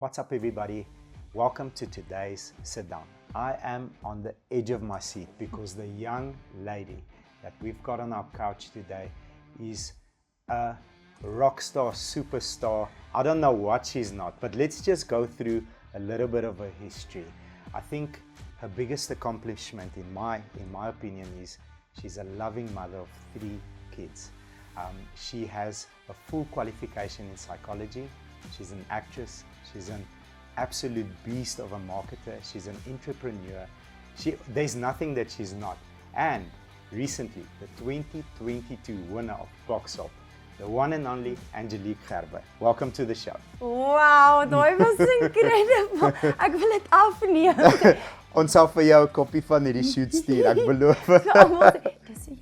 What's up, everybody? Welcome to today's sit down. I am on the edge of my seat because the young lady that we've got on our couch today is a rock star, superstar. I don't know what she's not, but let's just go through a little bit of her history. I think her biggest accomplishment, in my opinion, is she's a loving mother of 3 kids. She has a full qualification in psychology. She's an actress. She's an absolute beast of a marketer. She's an entrepreneur. There's nothing that she's not. And recently, the 2022 winner of Boxop, the one and only Angelique Gerber. Welcome to the show. Wow, that was incredible. Ek wil dit afneem. Ons sal vir jou 'n koppie van hierdie shoot stuur, ek beloof. Dis jy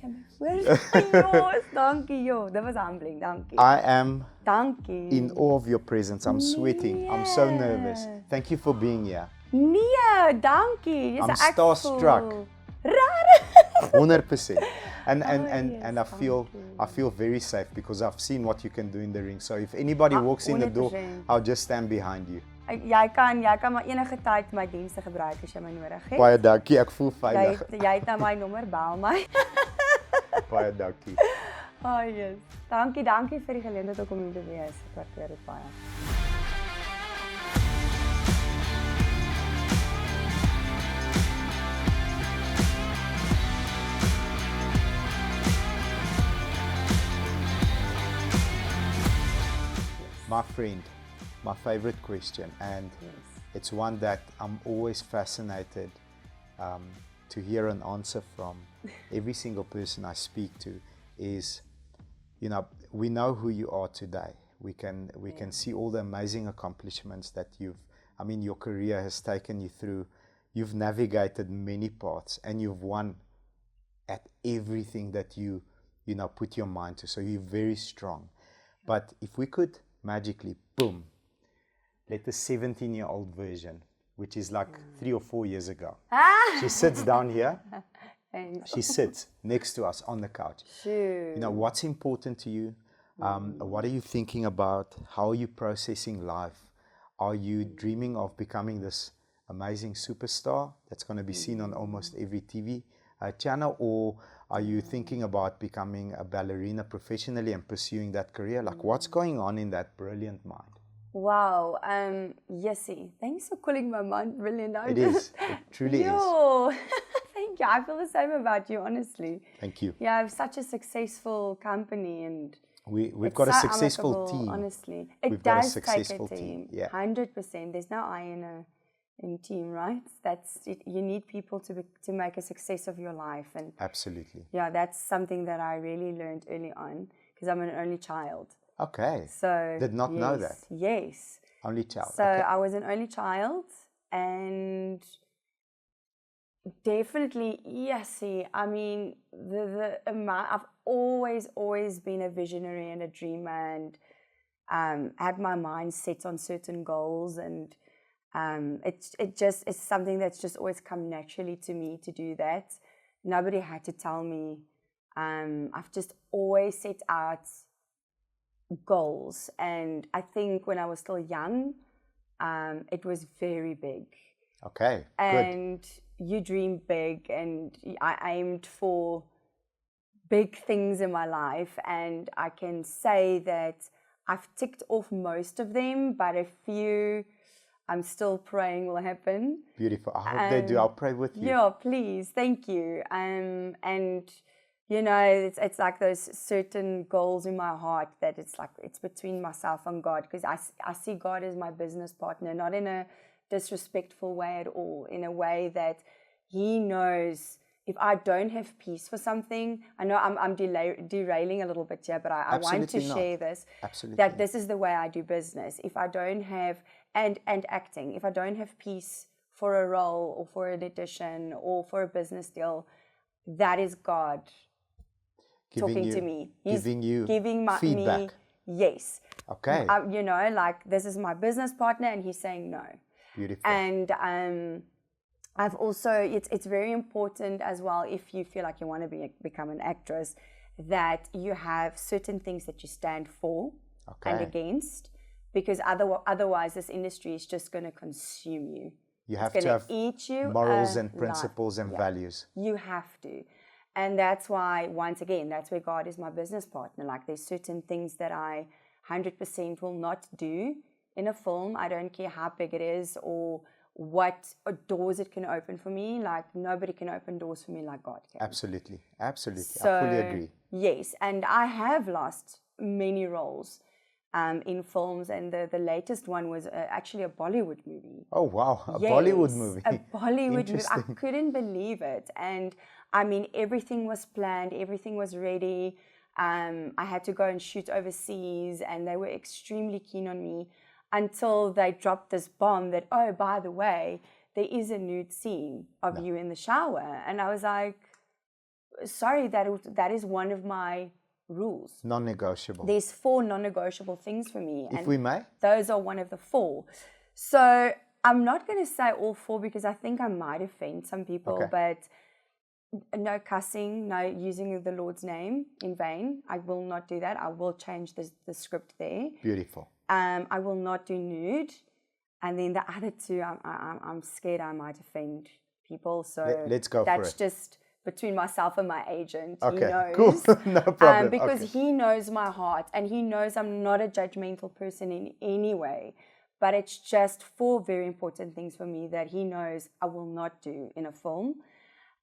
my woord. Dankie joh. Dit was humbling. Dankie. I am Dankie. in awe of your presence. I'm sweating. I'm so nervous. Thank you for being here. Nee, dankie. I'm starstruck. Raar. 100%. And yes, I feel very safe because I've seen what you can do in the ring. So if anybody walks in the door, 100%. I'll just stand behind you. Jy kan maar enige tyd my dienste gebruik as jy my nodig het. Baie dankie, ek voel veilig. Jy het nou my nommer, bel my. Baie dankie. Oh yes. Dankie vir die geleentheid om hier te wees. Ek waardeer dit baie. My friend, my favorite question, and it's one that I'm always fascinated to hear an answer from every single person I speak to is, we know who you are today. We can see all the amazing accomplishments that your career has taken you through. You've navigated many paths and you've won at everything that you put your mind to. So you're very strong. But if we could magically, boom, let the 17-year-old version, which is like 3 or 4 years ago. She sits down here. She sits next to us on the couch. Sure. What's important to you? What are you thinking about? How are you processing life? Are you dreaming of becoming this amazing superstar that's going to be seen on almost every TV channel? Or are you thinking about becoming a ballerina professionally and pursuing that career? Like, what's going on in that brilliant mind? Wow, Yessie, thanks for calling my mind brilliant. It is. It truly is. Thank you. I feel the same about you, honestly. Thank you. Yeah, I have such a successful company, and we've got a successful team. Honestly, We've got a successful team. Yeah, 100%. There's no I in team, right? That's it. You need people to make a success of your life, and absolutely. Yeah, that's something that I really learned early on because I'm an only child. Okay. So did not know that. Yes. Only child. So okay. I was an only child, and definitely, yes. I mean, the amount. I've always been a visionary and a dreamer, and had my mind set on certain goals, and it's something that's just always come naturally to me to do that. Nobody had to tell me. I've just always set out goals, and I think when I was still young, it was very big. Okay, and good. You dream big, and I aimed for big things in my life, and I can say that I've ticked off most of them, but a few I'm still praying will happen. Beautiful. I hope they do. I'll pray with you. Yeah, please. Thank you. And it's like those certain goals in my heart that it's between myself and God, because I see God as my business partner, not in a disrespectful way at all, in a way that He knows if I don't have peace for something. I know I'm derailing a little bit here, but I want to share this. Absolutely. That this is the way I do business. If I don't have, and acting, if I don't have peace for a role or for an audition or for a business deal, that is God talking to me. He's giving feedback. Yes. Okay. This is my business partner, and he's saying no. Beautiful. And I've also, it's very important as well, if you feel like you want to become an actress, that you have certain things that you stand for and against. because otherwise this industry is just going to consume you. You have to have eat you morals and principles and values. You have to. And that's why, once again, that's where God is my business partner. Like, there's certain things that I 100% will not do in a film. I don't care how big it is or what doors it can open for me. Like, nobody can open doors for me like God can. Absolutely. Absolutely. So, I fully agree. Yes. And I have lost many roles in films, and the latest one was actually a Bollywood movie. Oh, wow. A Bollywood movie. A Bollywood movie. I couldn't believe it. And I mean, everything was planned, everything was ready. I had to go and shoot overseas, and they were extremely keen on me until they dropped this bomb that, oh, by the way, there is a nude scene of you in the shower. And I was like, sorry, that is one of my rules. Non-negotiable. There's 4 non-negotiable things for me. If we may? Those are one of the 4. So I'm not going to say all 4 because I think I might offend some people, but no cussing, no using the Lord's name in vain. I will not do that. I will change the script there. Beautiful. I will not do nude. And then the other 2, I'm scared I might offend people. So let's go for it. That's just between myself and my agent. Okay, he knows. Cool. No problem. Because he knows my heart, and he knows I'm not a judgmental person in any way. But it's just 4 very important things for me that he knows I will not do in a film.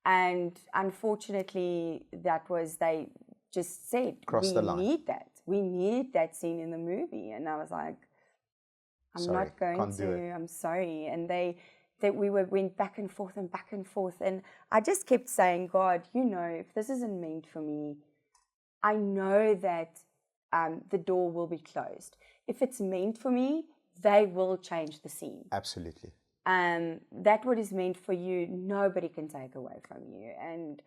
And unfortunately, they just said, Cross the line. Need that. We need that scene in the movie. And I was like, I'm not going to. I'm sorry. And we went back and forth. And I just kept saying, God, if this isn't meant for me, I know that the door will be closed. If it's meant for me, they will change the scene. Absolutely. That what is meant for you, nobody can take away from you. And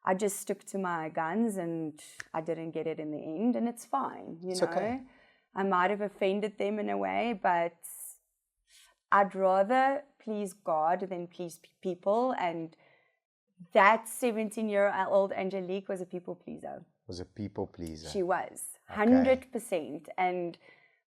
I just stuck to my guns, and I didn't get it in the end, and it's fine. It's okay. I might have offended them in a way, but I'd rather please God than please people. And that 17-year-old Angelique was a people pleaser. She was, 100%. And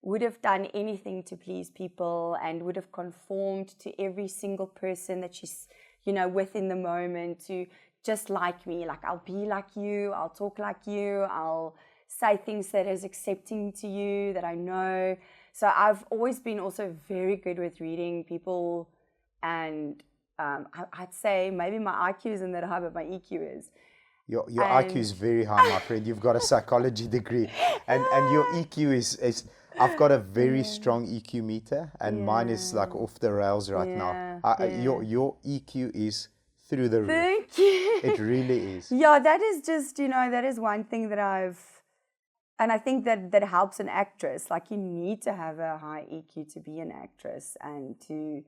would have done anything to please people, and would have conformed to every single person that she's, with in the moment, to just like me. Like, I'll be like you, I'll talk like you, I'll say things that is accepting to you, that I know. So I've always been also very good with reading people, and I'd say maybe my IQ isn't that high, but my EQ is. Your IQ is very high, my friend. You've got a psychology degree, and your EQ is I've got a very strong EQ meter, and mine is like off the rails right now. Your EQ is through the roof. Thank you. It really is. Yeah, that is just, that is one thing that and I think that helps an actress. Like, you need to have a high EQ to be an actress, and to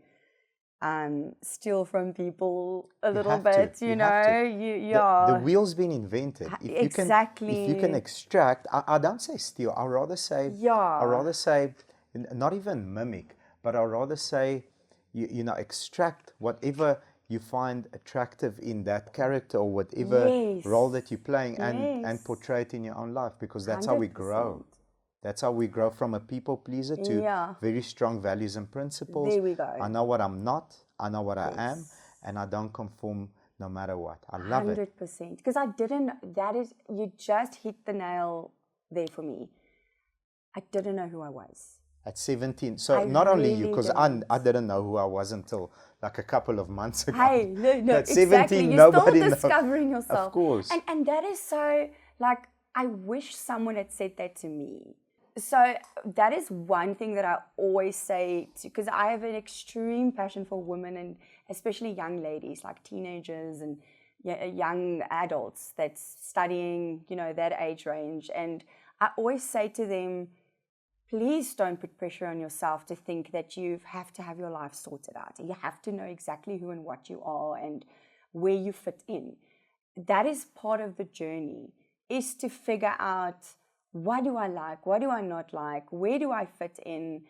steal from people a little bit, The wheel's been invented. If you can extract, I don't say steal, I'd rather say, not even mimic, but I'd rather say, extract whatever you find attractive in that character, or whatever role that you're playing, and portray it in your own life, because that's 100%. How we grow. That's how we grow from a people pleaser to very strong values and principles. There we go. I know what I'm not, I know what I am, and I don't conform no matter what. I love 100%. it. 100%. Because you just hit the nail there for me. I didn't know who I was. At 17. So not only you, because I didn't know who I was until like a couple of months ago. Hey, no, at exactly. 17, You're nobody still discovering yourself. Of course. And that is so, like, I wish someone had said that to me. So that is one thing that I always say, because I have an extreme passion for women, and especially young ladies, like teenagers and young adults that's studying, that age range. And I always say to them, please don't put pressure on yourself to think that you have to have your life sorted out. You have to know exactly who and what you are and where you fit in. That is part of the journey, is to figure out, what do I like? What do I not like? Where do I fit in?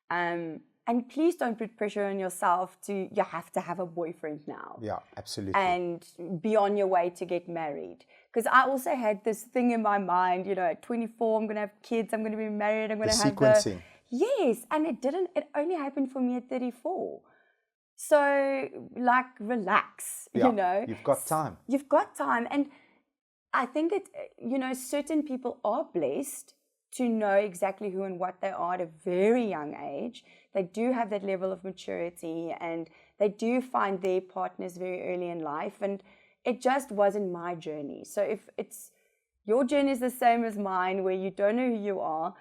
And please don't put pressure on yourself you have to have a boyfriend now. Yeah, absolutely. And be on your way to get married. Because I also had this thing in my mind, at 24, I'm going to have kids, I'm going to be married, I'm going to have sequencing. Yes, and it only happened for me at 34. So, like, relax, Yeah, you know. you've got time. You've got time. And I think certain people are blessed to know exactly who and what they are at a very young age. They do have that level of maturity and they do find their partners very early in life. And it just wasn't my journey. So if your journey is the same as mine, where you don't know who you are,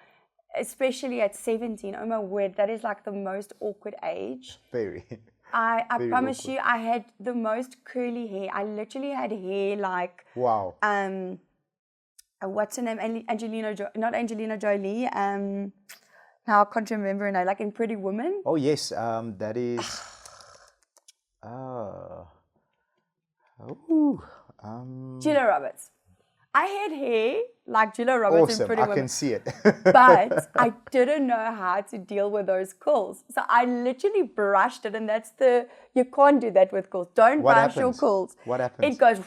especially at 17, oh my word, that is like the most awkward age. Very. I Very promise awkward. you, I had the most curly hair. I literally had hair like, Wow. what's her name? Not Angelina Jolie. Now I can't remember her name. Like in Pretty Woman. Oh yes, that is. Julia Roberts. I had hair like Julia Roberts in Awesome, Pretty I Woman. can see it. But I didn't know how to deal with those curls. So I literally brushed it, and you can't do that with curls. Don't What brush your happens? curls. What happens? It goes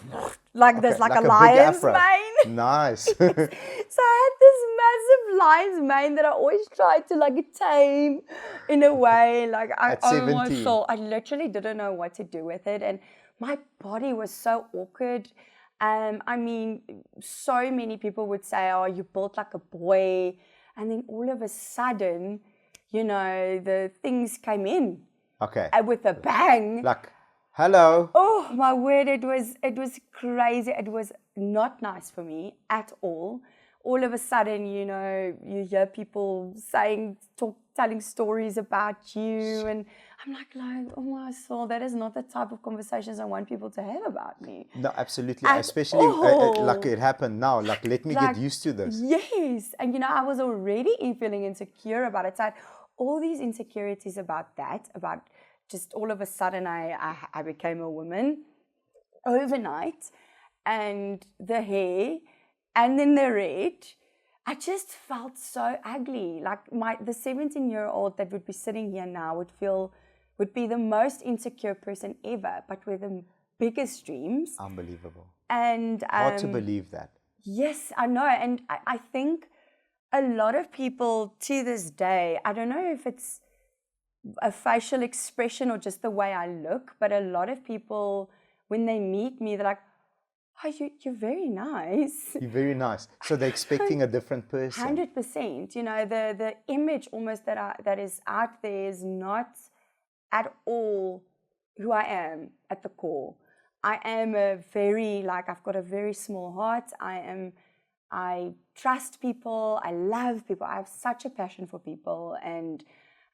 like this, like a big lion's afro. mane. Nice. So I had this massive lion's mane that I always tried to like tame in a way. Like At my 17. soul, I literally didn't know what to do with it, and my body was so awkward. I mean, so many people would say, "Oh, you built like a boy," and then all of a sudden, the things came in. Okay. With a bang. Like, hello. Oh my word! It was crazy. It was not nice for me at all. All of a sudden, you hear people telling stories about you, and I'm like, oh my soul, that is not the type of conversations I want people to have about me. No, absolutely. Especially like it happened now. Like, let me get used to this. Yes. And I was already feeling insecure about it. So I had all these insecurities about just all of a sudden I became a woman overnight, and the hair and then the red, I just felt so ugly. Like the 17-year-old that would be sitting here now would be the most insecure person ever, but with the biggest dreams. Unbelievable. And hard to believe that. Yes, I know. And I think a lot of people to this day, I don't know if it's a facial expression or just the way I look, but a lot of people, when they meet me, they're like, "Oh, you're very nice." You're very nice. So they're expecting a different person. 100%. The image almost that is out there is not at all who I am at the core. I am I've got a very small heart. I trust people. I love people. I have such a passion for people, and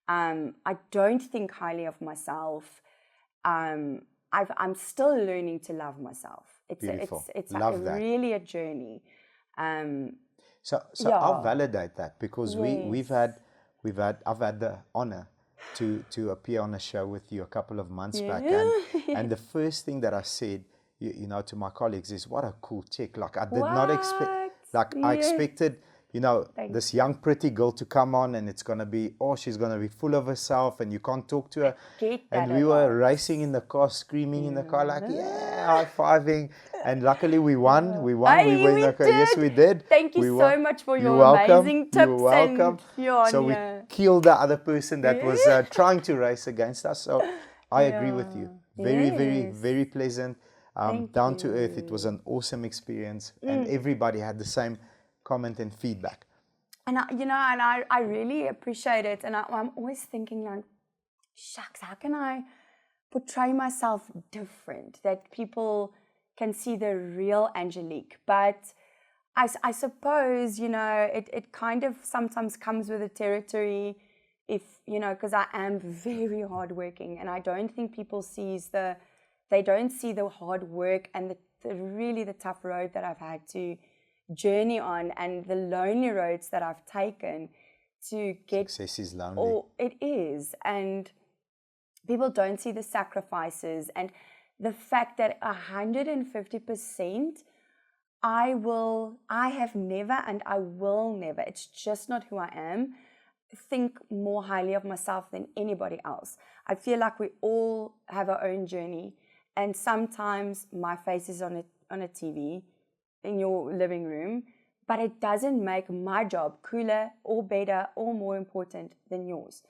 I don't think highly of myself. I'm still learning to love myf. Beautiful. It's Love that. Really a journey. So yeah. I'll validate that, because Yes. I've had the honor to appear on a show with you a couple of months back, and the first thing that I said, to my colleagues is, what a cool chick. Like, I did not expect, like, I expected, this young pretty girl to come on, and it's going to be, she's going to be full of herself and you can't talk to her. And we were racing in the car, screaming in the car, like, yeah, high-fiving. And luckily we won. We won. Hey, we were in the car. Yes, we did. Thank you so much for your amazing tips. You're welcome. So we killed the other person that was trying to race against us. So I agree with you. Very, very, very pleasant. Down to earth. It was an awesome experience, and everybody had the same comment and feedback. And I really appreciate it. And I'm always thinking, like, shucks, how can I portray myself different, that people can see the real Angelique? But I suppose, it kind of sometimes comes with the territory, because I am very hardworking, and I don't think people they don't see the hard work and the tough road that I've had to journey on, and the lonely roads that I've taken to get. Success is lonely. It is, and people don't see the sacrifices and the fact that 150%. I have never, and I will never, it's just not who I am, think more highly of myself than anybody else. I feel like we all have our own journey, and sometimes my face is on a TV in your living room, but it doesn't make my job cooler or better or more important than yours.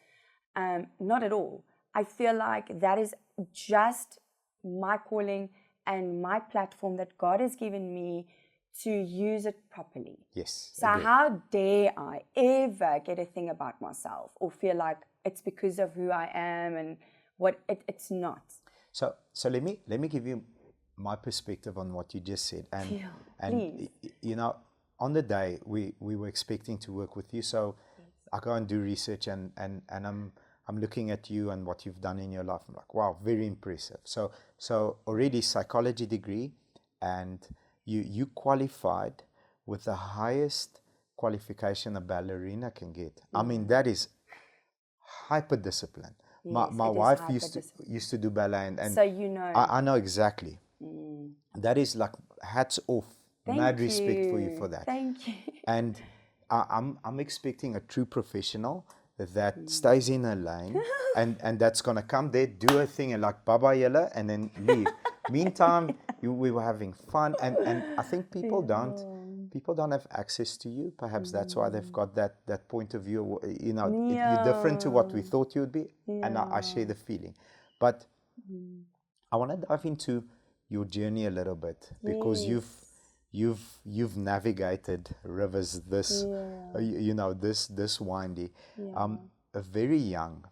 Not at all. I feel like that is just my calling and my platform that God has given me to use it properly. Yes. So how dare I ever get a thing about myself or feel like it's because of who I am and what it's not. So let me give you my perspective on what you just said. And you know, on the day we were expecting to work with you, so I go and do research and I'm looking at you and what you've done in your life. I'm like, wow, very impressive. So already psychology degree, and you qualified with the highest qualification a ballerina can get. I mean, that is hyper discipline. Yes, my wife used to do ballet, and so you know, I know exactly. That is like hats off. Mad respect for you for that. Thank you. And I'm expecting a true professional that stays in her lane and that's gonna come there, do a thing and like baba yella and then leave. Meantime, we were having fun, and I think people don't have access to you. Perhaps that's why they've got that point of view. You know, you're different to what we thought you would be, and I share the feeling. But I want to dive into your journey a little bit, because you've navigated rivers this you know, this windy. Very young,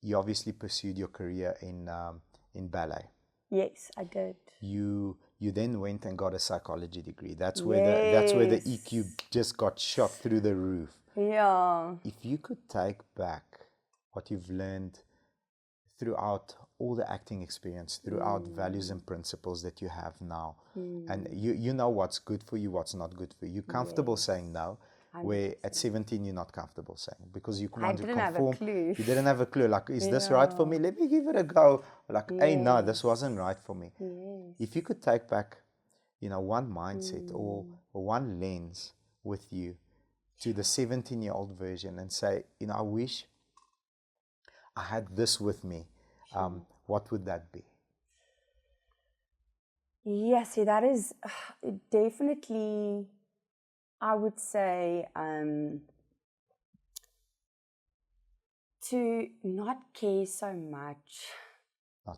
you obviously pursued your career in ballet. Yes, I did. You then went and got a psychology degree. That's where the EQ just got shot through the roof. Yeah. If you could take back what you've learned throughout all the acting experience, throughout values and principles that you have now, and you know what's good for you, what's not good for you. You're comfortable saying no, where at 17 you're not comfortable saying, because you want to conform. You didn't have a clue. Like, is this right for me? Let me give it a go. Like, hey, no, this wasn't right for me. If you could take back, you know, one mindset or one lens with you to the 17-year-old version and say, you know, I wish I had this with me, what would that be? Yeah, see, that is definitely, I would say, to not care so much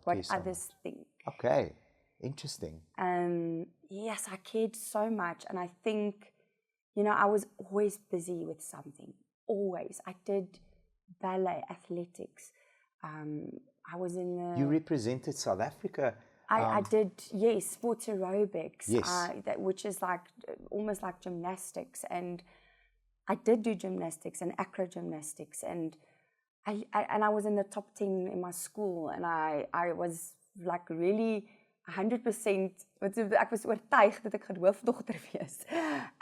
what others think. Okay, interesting. Yes, I cared so much, and I think, you know, I was always busy with something. Always. I did ballet, athletics. I was in the... You represented South Africa. I did, yes, sports aerobics, yes. Which is like almost like gymnastics. And I did do gymnastics and acro gymnastics. And I was in the top 10 in my school. And I was like really 100%, ek was oortuig dat ek gaan hoofdogter wees.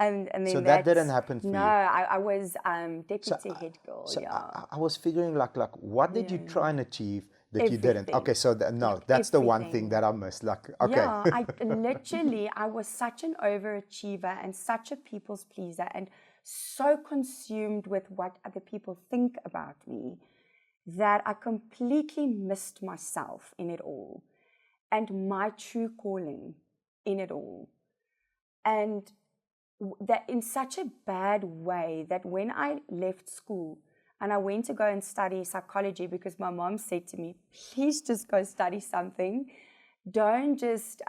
And then so that didn't happen for you? No, I was deputy head girl. So I was figuring like what did you try and achieve that you didn't? Okay, so that's the one thing that I missed. Like, okay. Yeah, I was such an overachiever and such a people's pleaser and so consumed with what other people think about me that I completely missed myself in it all and my true calling in it all. And that in such a bad way that when I left school and I went to go and study psychology, because my mom said to me, please just go study something. Don't just,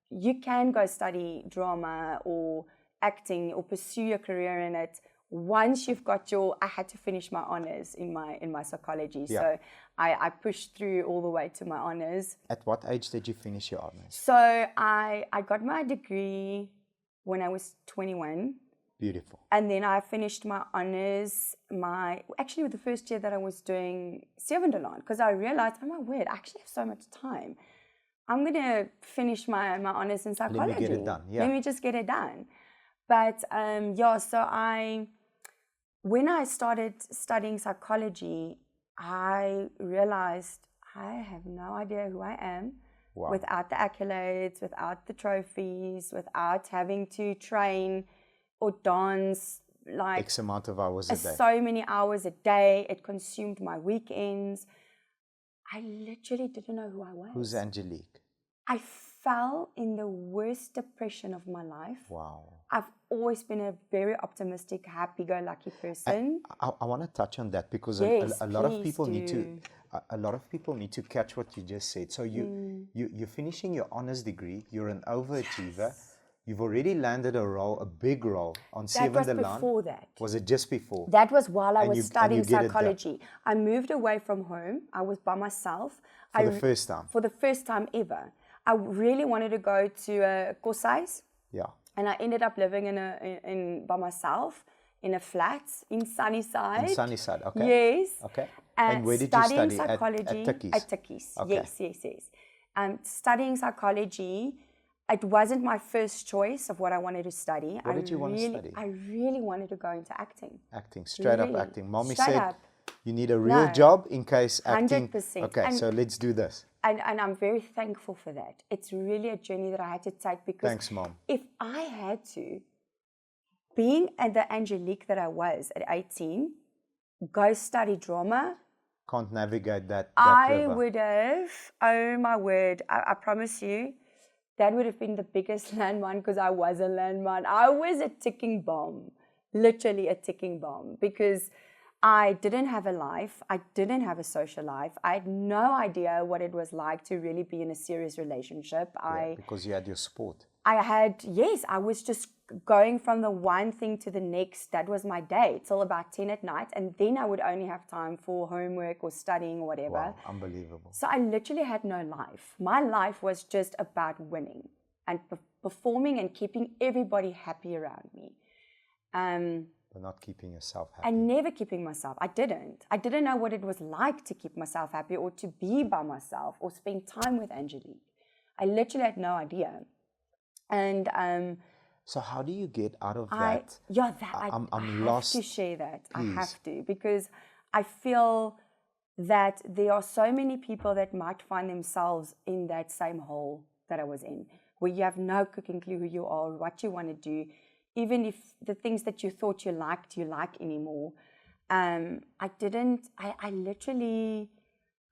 you can go study drama or acting or pursue your career in it. Once you've got I had to finish my honors in my psychology. Yeah. So I pushed through all the way to my honors. At what age did you finish your honors? So I got my degree when I was 21. Beautiful. And then I finished my honors, actually with the first year that I was doing Laan, because I realized, oh my word, I actually have so much time. I'm going to finish my honors in psychology. Let me get it done. Yeah. Let me just get it done. But so when I started studying psychology, I realized I have no idea who I am. Wow. Without the accolades, without the trophies, without having to train or dance like X amount of hours a day. So many hours a day. It consumed my weekends. I literally didn't know who I was. Who's Angelique? I fell in the worst depression of my life. Wow. I've always been a very optimistic, happy-go-lucky person. I want to touch on that because Yes, a lot of please people need to do. a lot of people need to catch what you just said. So you're finishing your honors degree. You're an overachiever. You've already landed a role, a big role on That Seven was de Laan. before that. Was it just before? That was while I And was you studying get it done. psychology. I moved away from home. I was by myself. For the first time? For the first time ever. I really wanted to go to a koshuis. Yeah. And I ended up living in by myself in a flat in Sunnyside. In Sunnyside, okay. Yes. Okay. And where did you study? Psychology at Tikkies? At Tikkies. Okay. Yes. Studying psychology, it wasn't my first choice of what I wanted to study. What did you want to study? I really wanted to go into acting. Acting, straight up Really? acting. Mommy Straight said up. you need a real No. job in case acting. 100%. Okay, so let's do this. And I'm very thankful for that. It's really a journey that I had to take because Thanks, Mom. if I had to, being at the Angelique that I was at 18, go study drama, Can't navigate that I river. would have, oh my word, I promise you, that would have been the biggest landmine because I was a landmine. I was a ticking bomb, literally a ticking bomb, because I didn't have a life. I didn't have a social life. I had no idea what it was like to really be in a serious relationship. Because you had your sport. I was just going from the one thing to the next. That was my day till about 10 at night. And then I would only have time for homework or studying or whatever. Wow, unbelievable. So I literally had no life. My life was just about winning and performing and keeping everybody happy around me. But not keeping yourself happy. And never keeping myself. I didn't know what it was like to keep myself happy or to be by myself or spend time with Angelique. I literally had no idea. And so how do you get out of that? I'm lost. I have to share that. Please. I have to, because I feel that there are so many people that might find themselves in that same hole that I was in, where you have no cooking clue who you are, what you want to do, even if the things that you thought you like anymore. I literally,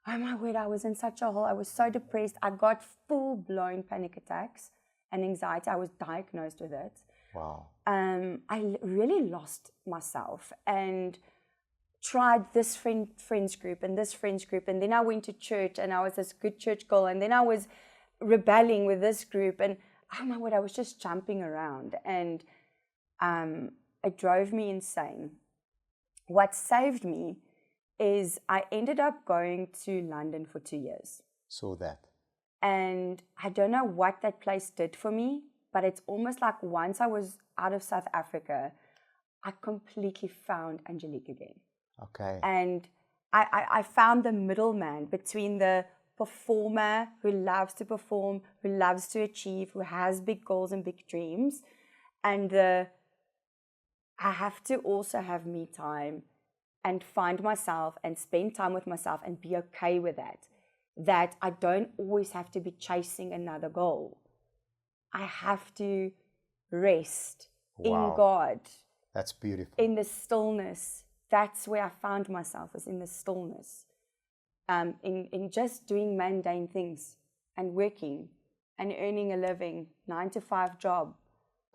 oh my word, I was in such a hole. I was so depressed. I got full-blown panic attacks and anxiety. I was diagnosed with it. Wow. I really lost myself and tried this friends group and this friends group. And then I went to church and I was this good church girl. And then I was rebelling with this group. And oh my word, I was just jumping around. And it drove me insane. What saved me is I ended up going to London for 2 years. So that. And I don't know what that place did for me, but it's almost like once I was out of South Africa, I completely found Angelique again. Okay. And I found the middleman between the performer who loves to perform, who loves to achieve, who has big goals and big dreams, and I have to also have me time and find myself and spend time with myself and be okay with that. That I don't always have to be chasing another goal. I have to rest in God. That's beautiful. In the stillness. That's where I found myself, was in the stillness. In just doing mundane things and working and earning a living, 9-to-5 job.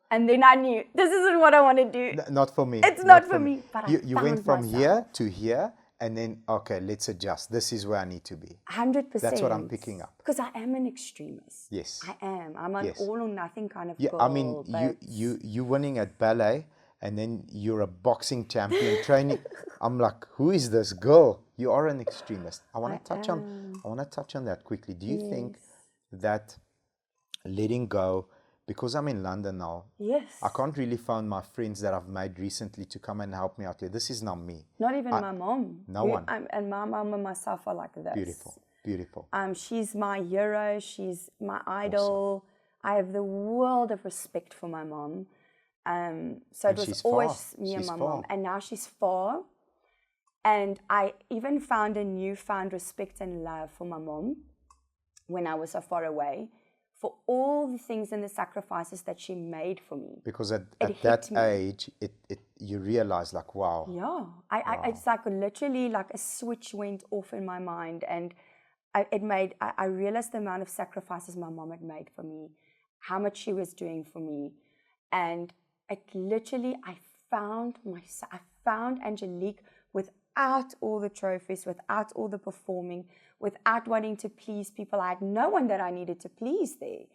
And then I knew, this isn't what I want to do. Not for me. It's not for me. But you went from here to here, and then, okay, let's adjust. This is where I need to be. 100%. That's what I'm picking up. Because I am an extremist. Yes. I am. I'm an all or nothing kind of girl. I mean, you winning at ballet, and then you're a boxing champion training. I'm like, who is this girl? You are an extremist. I want to touch on that quickly. Do you think that letting go, because I'm in London now, I can't really find my friends that I've made recently to come and help me out here. This is not me. Not even my mom. No one. And my mom and myself are like this. Beautiful. She's my hero. She's my idol. Awesome. I have the world of respect for my mom. So it was always me and my mom. And now she's far. And I even found a newfound respect and love for my mom when I was so far away, for all the things and the sacrifices that she made for me. Because at that age, you realize, like, wow. Yeah. It's like literally like a switch went off in my mind. And I realized the amount of sacrifices my mom had made for me, how much she was doing for me. And it literally, I found Angelique without all the trophies, without all the performing, without wanting to please people. I had no one that I needed to please there.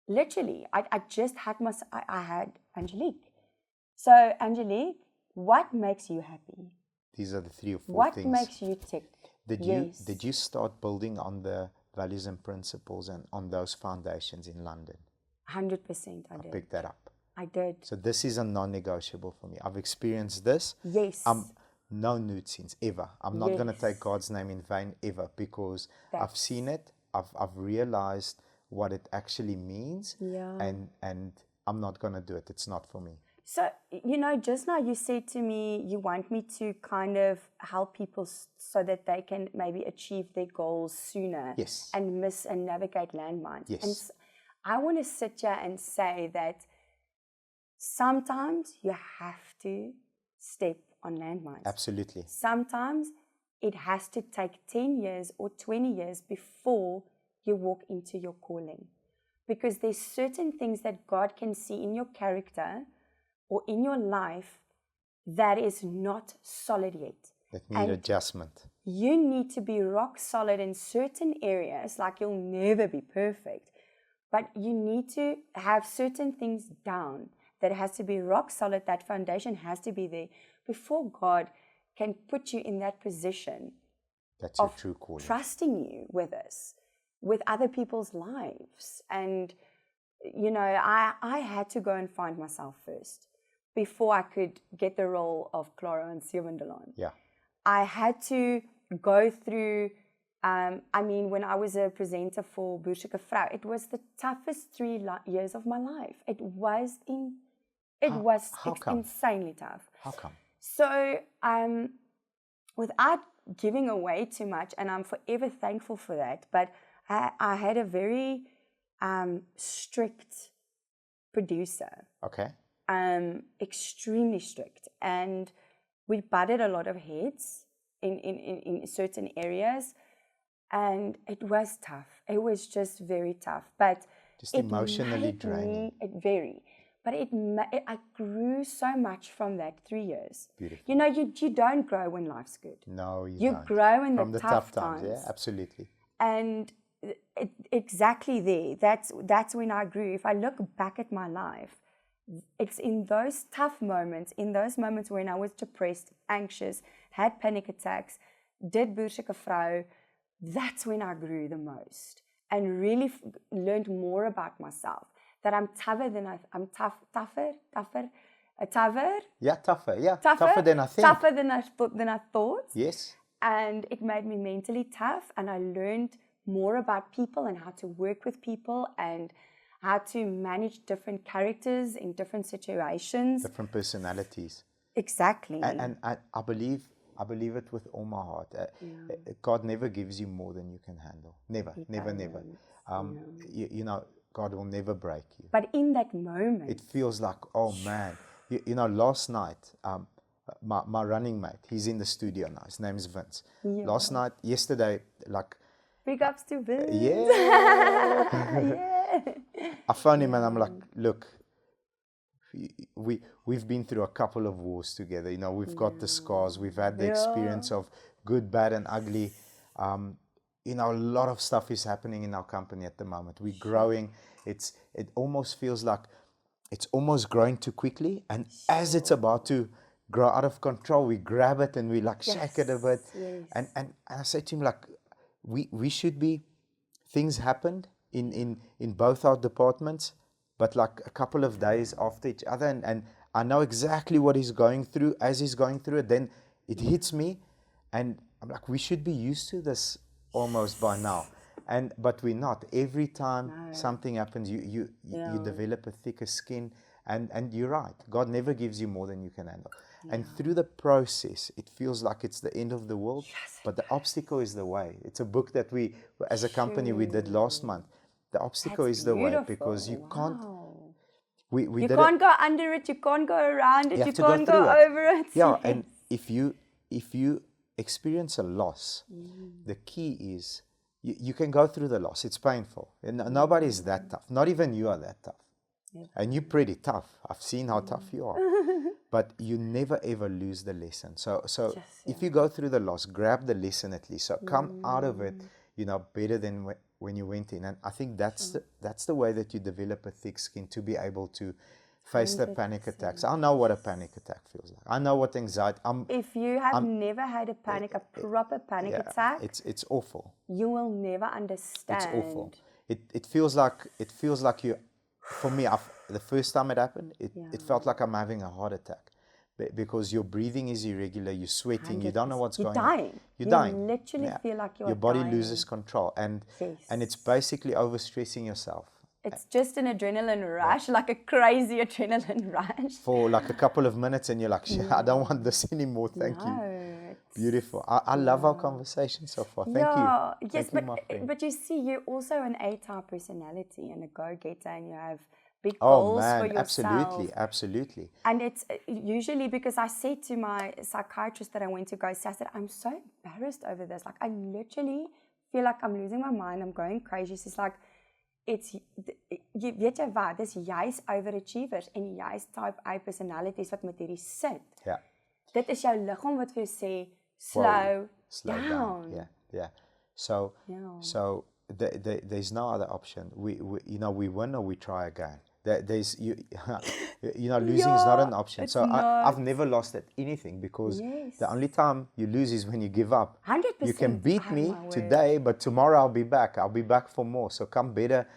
Literally, I just had I had Angelique. So, Angelique, what makes you happy? These are the 3 or 4 what things. What makes you tick? Did you start building on the values and principles and on those foundations in London? 100% I did. Picked that up. I did. So this is a non-negotiable for me. I've experienced this. Yes. No nude scenes ever. I'm not going to take God's name in vain ever, because I've seen it. I've realized what it actually means. Yeah. And I'm not going to do it. It's not for me. So, just now you said to me, you want me to kind of help people so that they can maybe achieve their goals sooner. Yes. And navigate landmines. Yes. And I want to sit here and say that sometimes you have to step on landmines. Absolutely. Sometimes it has to take 10 years or 20 years before you walk into your calling. Because there's certain things that God can see in your character or in your life that is not solid yet. That need adjustment. You need to be rock solid in certain areas, like you'll never be perfect. But you need to have certain things down. That has to be rock solid, that foundation has to be there before God can put you in that position. That's your true calling. Trusting you with us, with other people's lives. And, I had to go and find myself first before I could get the role of Clara and Siebendelaan. Yeah. I had to go through, when I was a presenter for Boerse Vrou, it was the toughest 3 years of my life. It was insanely tough. How come? So, without giving away too much, and I'm forever thankful for that, but I had a very strict producer. Okay. Extremely strict. And we butted a lot of heads in certain areas. And it was tough. It was just very tough. But just emotionally draining. But I grew so much from that 3 years. Beautiful. You don't grow when life's good. No, you don't. You grow in from the tough times. Yeah, absolutely. And exactly there. That's when I grew. If I look back at my life, it's in those tough moments, in those moments when I was depressed, anxious, had panic attacks, did Boerse Vrou, that's when I grew the most and really learned more about myself. That I'm tougher than tougher. Yeah, tougher. Yeah, tougher than I think. Tougher than I thought. Yes. And it made me mentally tough, and I learned more about people and how to work with people and how to manage different characters in different situations. Different personalities. Exactly. And I believe it with all my heart. God never gives you more than you can handle. Never. God will never break you. But in that moment, it feels like, oh man. Last night, my running mate, he's in the studio now. His name is Vince. Yeah. Yesterday, big ups to Vince. Yeah. Yeah. I phoned him and I'm like, look, we've been through a couple of wars together. We've got the scars. We've had the experience of good, bad, and ugly. A lot of stuff is happening in our company at the moment. We're growing. It almost feels like it's almost growing too quickly. And as it's about to grow out of control, we grab it and we shake it a bit. Yes. And I said to him, we should be, things happened in both our departments, but a couple of days after each other. And I know exactly what he's going through. As he's going through it, then it hits me. And I'm like, we should be used to this almost by now. But we're not. Every time something happens, you develop a thicker skin. And you're right. God never gives you more than you can handle. Yeah. And through the process, it feels like it's the end of the world. Yes. But the obstacle is the way. It's a book that we, as a company, we did last month. The obstacle is the way, because you can't. You can't go under it. You can't go around it. You can't go over it. Yeah, and if you experience a loss, the key is you can go through the loss. It's painful. And nobody's that tough. Not even you are that tough. Yeah. And you're pretty tough. I've seen how tough you are. But you never ever lose the lesson. So if you go through the loss, grab the lesson at least. So come out of it, better than when you went in. And I think that's the way that you develop a thick skin, to be able to face the panic attacks. I know what a panic attack feels like. I know what anxiety. If you have never had a proper panic attack, it's awful. You will never understand. It's awful. It feels like you. For me, the first time it happened, it felt like I'm having a heart attack, because your breathing is irregular, you're sweating, 100%. You don't know what's going on. You're dying. You literally feel like you're dying. Your body loses control, and it's basically overstressing yourself. It's just an adrenaline rush, like a crazy adrenaline rush. For like a couple of minutes, and you're like, I don't want this anymore, thank you. Beautiful. I love our conversation so far. Thank you. Yes, but you see, you're also an A-type personality and a go-getter, and you have big goals for yourself. Absolutely. And it's usually because I said to my psychiatrist that I went to go see, I said, I'm so embarrassed over this. Like, I literally feel like I'm losing my mind. I'm going crazy. She's like, weet jy wat, dis juist overachievers en juist type A personalities wat met hierdie sit. Ja. Dit is jou liggaam wat vir jou sê, slow down. Yeah. So there's no other option. We win or we try again. There's losing is not an option. So I've never lost at anything, because the only time you lose is when you give up. 100%. You can beat me today, but tomorrow I'll be back. I'll be back for more. So come better,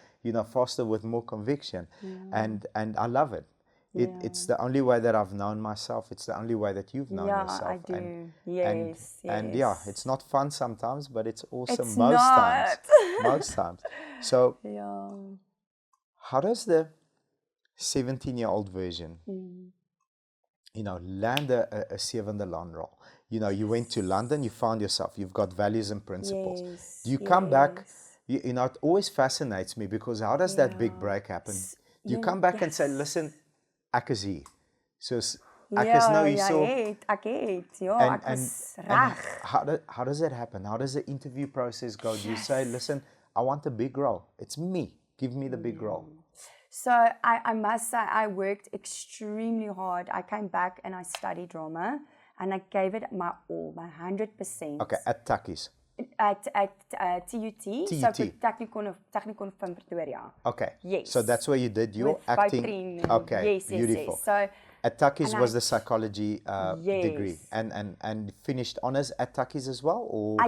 faster, with more conviction. And I love it. It's the only way that I've known myself. It's the only way that you've known yourself. I do. And it's not fun sometimes, but it's awesome it's most not. times. Most times. So how does the 17-year-old version, land a sewende Laan role? You went to London, you found yourself, you've got values and principles. Do you come back? It always fascinates me, because how does that big break happen? Do you come back and say, listen, ek is hier. So ek is nou hierso. Ek is reg. How does that happen? How does the interview process go? Do you say, listen, I want a big role. It's me. Give me the big role. So I must say, I worked extremely hard. I came back and I studied drama, and I gave it my all, my 100%. Okay, at Takkies. At TUT. So Technikon van Pretoria. Okay. Yes. So that's where you did your with acting. Okay. Yes, beautiful. Yes. So at Takkies was the psychology degree, and finished honors at Takkies as well, or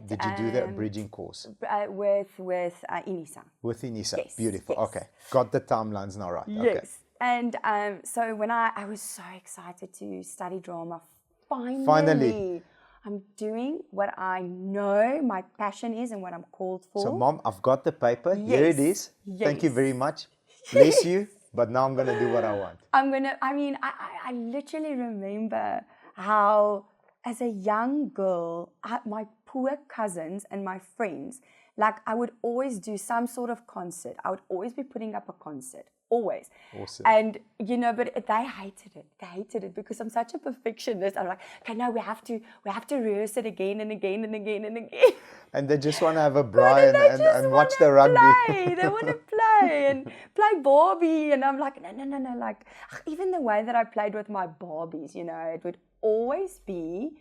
did you do the bridging course with Inisa? With Inisa. Yes, beautiful. yes. Okay, got the timelines now right. Yes. Okay. And so when I was so excited to study drama, finally. I'm doing what I know my passion is and what I'm called for. So, Mom, I've got the paper. Yes. Here it is. Yes. Thank you very much. Bless you. But now I'm going to do what I want. I literally remember how, as a young girl, my poor cousins and my friends, like, I would always do some sort of concert. I would always be putting up a concert. Always. Awesome. And, but they hated it. They hated it because I'm such a perfectionist. I'm like, okay, no, we have to rehearse it again and again and again and again. And they just want to have a braai and watch the rugby. They want to play and play Barbie. And I'm like, no. Like, even the way that I played with my Barbies, it would always be,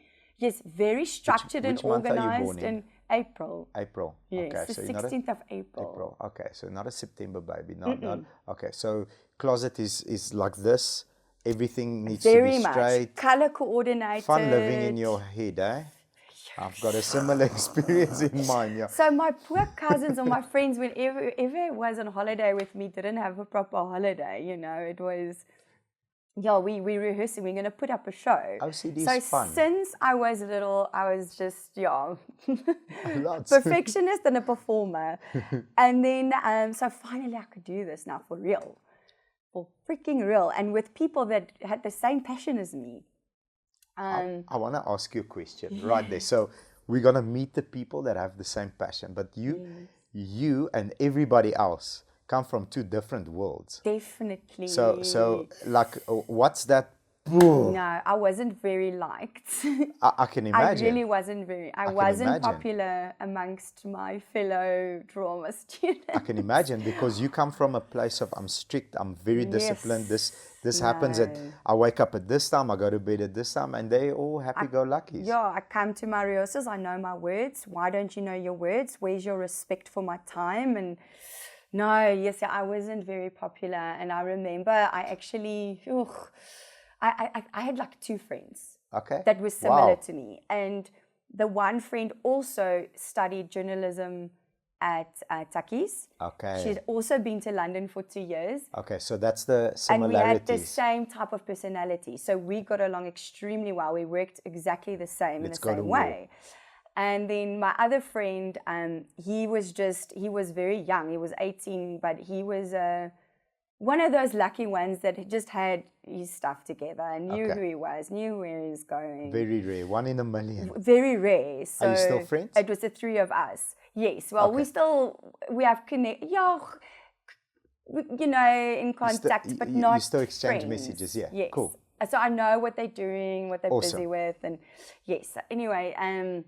very structured which and organized. Month are you born in? April. Yes, okay, so 16th of April. Okay, so not a September baby. Not. Okay, so closet is like this. Everything needs to be straight. Very much. Color coordinated. Fun living in your head, eh? I've got a similar experience in mine, yeah. So my poor cousins or my friends, whenever it was on holiday with me, didn't have a proper holiday, It was... we're rehearsing. We're going to put up a show. OCD is fun. Since I was little, I was just, perfectionist and a performer. And then, so finally I could do this now for real. For freaking real. And with people that had the same passion as me. I want to ask you a question right there. So we're going to meet the people that have the same passion. But you and everybody else come from two different worlds. Definitely. So like, what's that No, I wasn't very liked. I can imagine. I really wasn't very. I wasn't popular amongst my fellow drama students. I can imagine, because you come from a place of I'm strict, I'm very disciplined. This happens at, I wake up at this time, I go to bed at this time, and they all happy-go-luckies. Yeah, I come to my rehearsals, I know my words. Why don't you know your words? Where's your respect for my time? And no, yes, I wasn't very popular. And I remember I actually, I had like 2 friends that were similar to me. And the one friend also studied journalism at Takkies. She'd also been to London for 2 years. So that's the similarities. And we had the same type of personality. So we got along extremely well. We worked exactly the same in the same way. And then my other friend, he was very young. He was 18, but he was one of those lucky ones that just had his stuff together and knew who he was, knew where he was going. Very rare, 1 in a million. Very rare. So are you still friends? It was the 3 of us. Yes. Well, we have connect. Yeah, you know, in contact, but not. You still exchange friends. messages, yeah. Yes. Cool. So I know what they're doing, what they're busy with, and yes. Anyway, I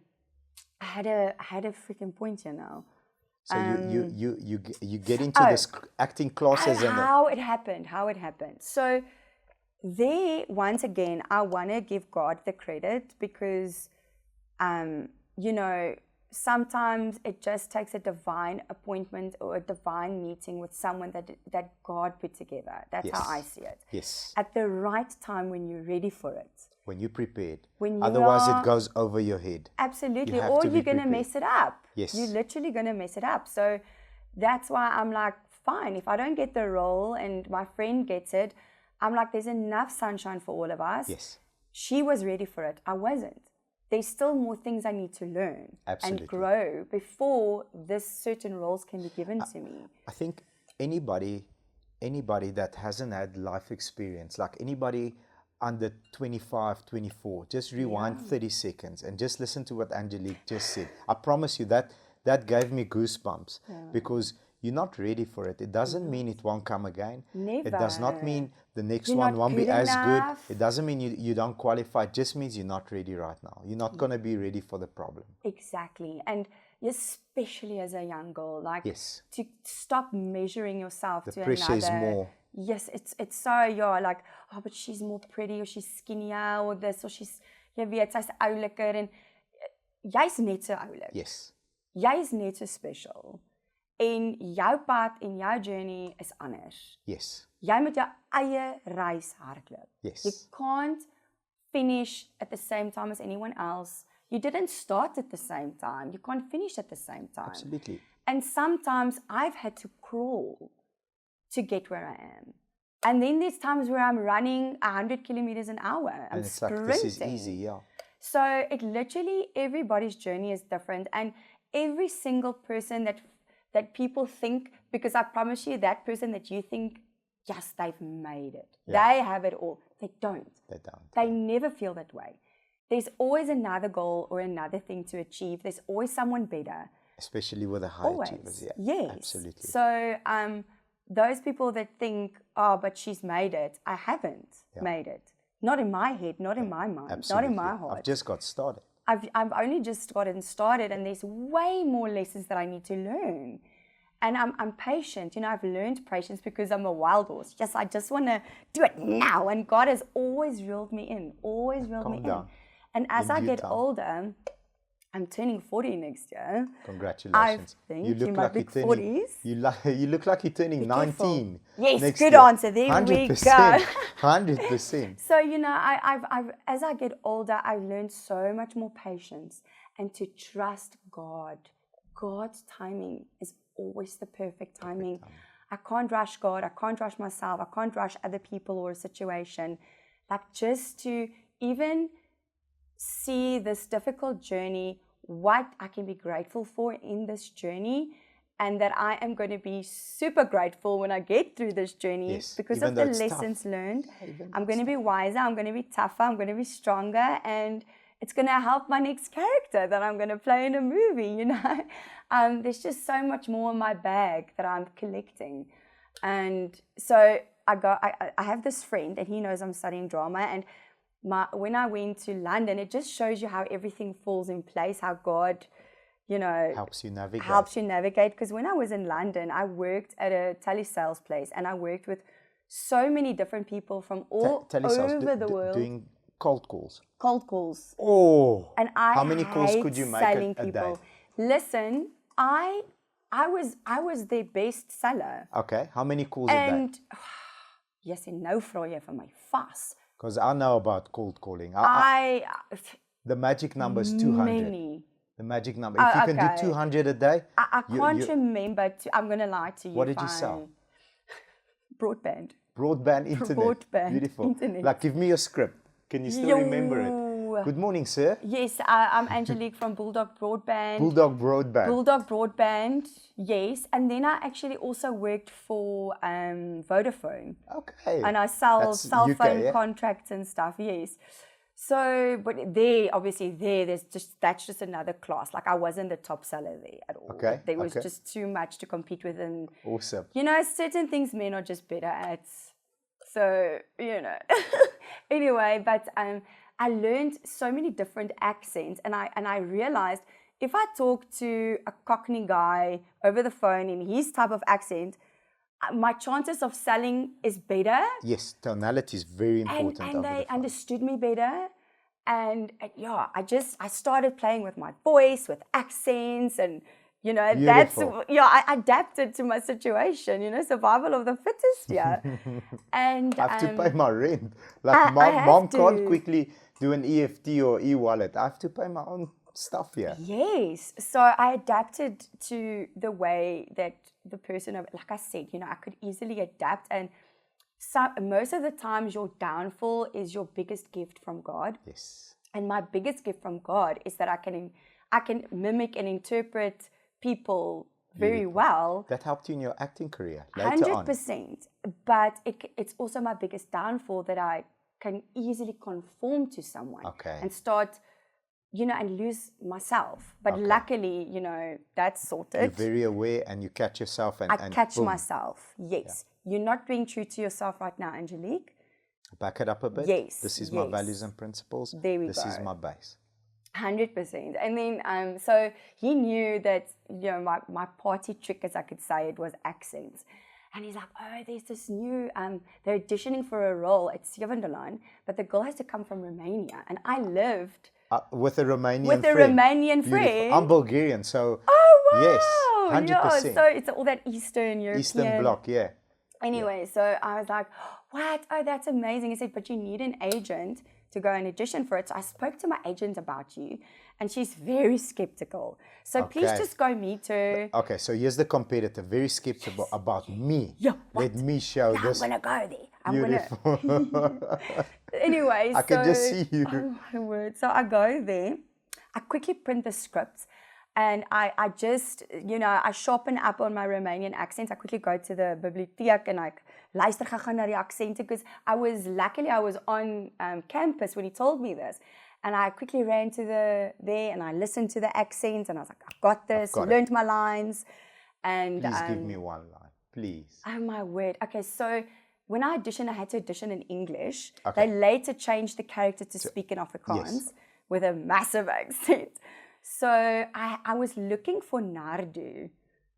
had a freaking point here now. So you get into this acting classes and how it happened. So there, once again, I want to give God the credit because, you know, sometimes it just takes a divine appointment or a divine meeting with someone that God put together. That's how I see it. Yes. At the right time when you're ready for it. When you're prepared. Otherwise it goes over your head. Absolutely. Or you're going to mess it up. Yes. You're literally going to mess it up. So that's why I'm like, fine, if I don't get the role and my friend gets it, I'm like, there's enough sunshine for all of us. Yes. She was ready for it. I wasn't. There's still more things I need to learn and grow before this certain roles can be given to me. I think anybody that hasn't had life experience, like anybody under 25, 24, just rewind 30 seconds and just listen to what Angelique just said. I promise you that gave me goosebumps because you're not ready for it. It doesn't mean it won't come again. Never. It does not mean the next one won't be as good. It doesn't mean you don't qualify. It just means you're not ready right now. You're not going to be ready for the problem. Exactly. And especially as a young girl, like to stop measuring yourself to another. The pressure is more. Yes, it's so, like, oh, but she's more pretty or she's skinnier or this or she's, jy weet, sy's ouliker en jy's net so oulik. Yes. Jy's net so special. En jou pad en jou journey is anders. Yes. Jy moet jou eie reis hardloop. Yes. You can't finish at the same time as anyone else. You didn't start at the same time. You can't finish at the same time. Absolutely. And sometimes I've had to crawl to get where I am. And then there's times where I'm running 100 kilometers an hour. I'm sprinting. Like, this is easy, yeah. So it literally, everybody's journey is different. And every single person that people think, because I promise you, that person that you think, yes, they've made it. Yeah. They have it all. They don't. They never feel that way. There's always another goal or another thing to achieve. There's always someone better. Especially with the high achievers. Yeah, yes. Absolutely. So those people that think, oh, but she's made it. I haven't made it. Not in my head, not in my mind, not in my heart. I've just got started. I've only just gotten started, and there's way more lessons that I need to learn. And I'm patient. You know, I've learned patience because I'm a wild horse. Yes, I just want to do it now. And God has always reeled me in, And as I get older, I'm turning 40 next year. Congratulations. You look like you're turning 40s. You look like you're turning 19. Yes, next good year. Answer. There 100%, we go. 100%. So, you know, I've as I get older, I've learned so much more patience and to trust God. God's timing is always the perfect timing. I can't rush God. I can't rush myself. I can't rush other people or a situation. Like, just to even see this difficult journey, what I can be grateful for in this journey, and that I am going to be super grateful when I get through this journey because of the lessons learned. I'm going to be wiser, I'm going to be tougher, I'm going to be stronger, and it's going to help my next character that I'm going to play in a movie, you know. There's just so much more in my bag that I'm collecting. And so I have this friend, and he knows I'm studying drama, and when I went to London, it just shows you how everything falls in place, how God, helps you navigate. Because when I was in London, I worked at a telesales place, and I worked with so many different people from all over the world. Doing cold calls. Cold calls. Oh. And how many calls could you make a day? Listen, I was their best seller. Okay. How many calls a day? And yes, en nou vra jy van my vas. Because I know about cold calling. The magic number is 200. Many. The magic number. If you can do 200 a day. I can't remember. I'm going to lie to you. What did you sell? Broadband. Broadband internet. Broadband. Beautiful. Internet. Like, give me your script. Can you still remember it? Good morning, sir. Yes, I'm Angelique from Bulldog Broadband. Bulldog Broadband. Bulldog Broadband, yes. And then I actually also worked for Vodafone. Okay. And I sell That's cell UK, phone contracts and stuff, yes. So, but that's just another class. Like, I wasn't the top seller there at all. Okay. There was just too much to compete with. And, awesome. Certain things men are just better at. So, Anyway, but I learned so many different accents, and I realized if I talk to a Cockney guy over the phone in his type of accent, my chances of selling is better. Yes, tonality is very important. And they understood me better. And I started playing with my voice, with accents, and Beautiful. I adapted to my situation, survival of the fittest, yeah. And I have to pay my rent. Like, mom can't quickly do an EFT or e-wallet. I have to pay my own stuff here. Yes. So I adapted to the way that the person, like I said, I could easily adapt. And so most of the times your downfall is your biggest gift from God. Yes. And my biggest gift from God is that I can mimic and interpret people very well. That helped you in your acting career later 100%. But it's also my biggest downfall that I can easily conform to someone and start, and lose myself. But luckily, that's sorted. You're very aware and you catch yourself and catch boom. myself. Yes. Yeah. You're not being true to yourself right now, Angelique. Back it up a bit. Yes. This is my values and principles. There we go. This is my base. 100%. And then, so he knew that, my party trick, as I could say, it was accents. And he's like, oh, there's this new, they're auditioning for a role at Laan, but the girl has to come from Romania. And I lived with a Romanian friend. Romanian friend. I'm Bulgarian, so yes, 100%. Yeah, so it's all that Eastern European. Eastern Bloc, yeah. Anyway, so I was like, what? Oh, that's amazing. He said, but you need an agent to go and audition for it. So I spoke to my agent about you, and she's very skeptical. So please just go meet her. Okay, so here's the competitor, very skeptical about me. Yeah. Let me show this. I'm going to go there. Beautiful. Anyway, I can just see you. Oh my word. So I go there. I quickly print the scripts. And I just, I sharpen up on my Romanian accent. I quickly go to the bibliotheek and I luister gaan na die accente, because I was on campus when he told me this. And I quickly ran to there and I listened to the accents and I was like, I've got this, learned my lines. And please give me one line, please. Oh my word. Okay, so when I auditioned, I had to audition in English. They later changed the character to speak in Afrikaans with a massive accent. So I was looking for Nardu.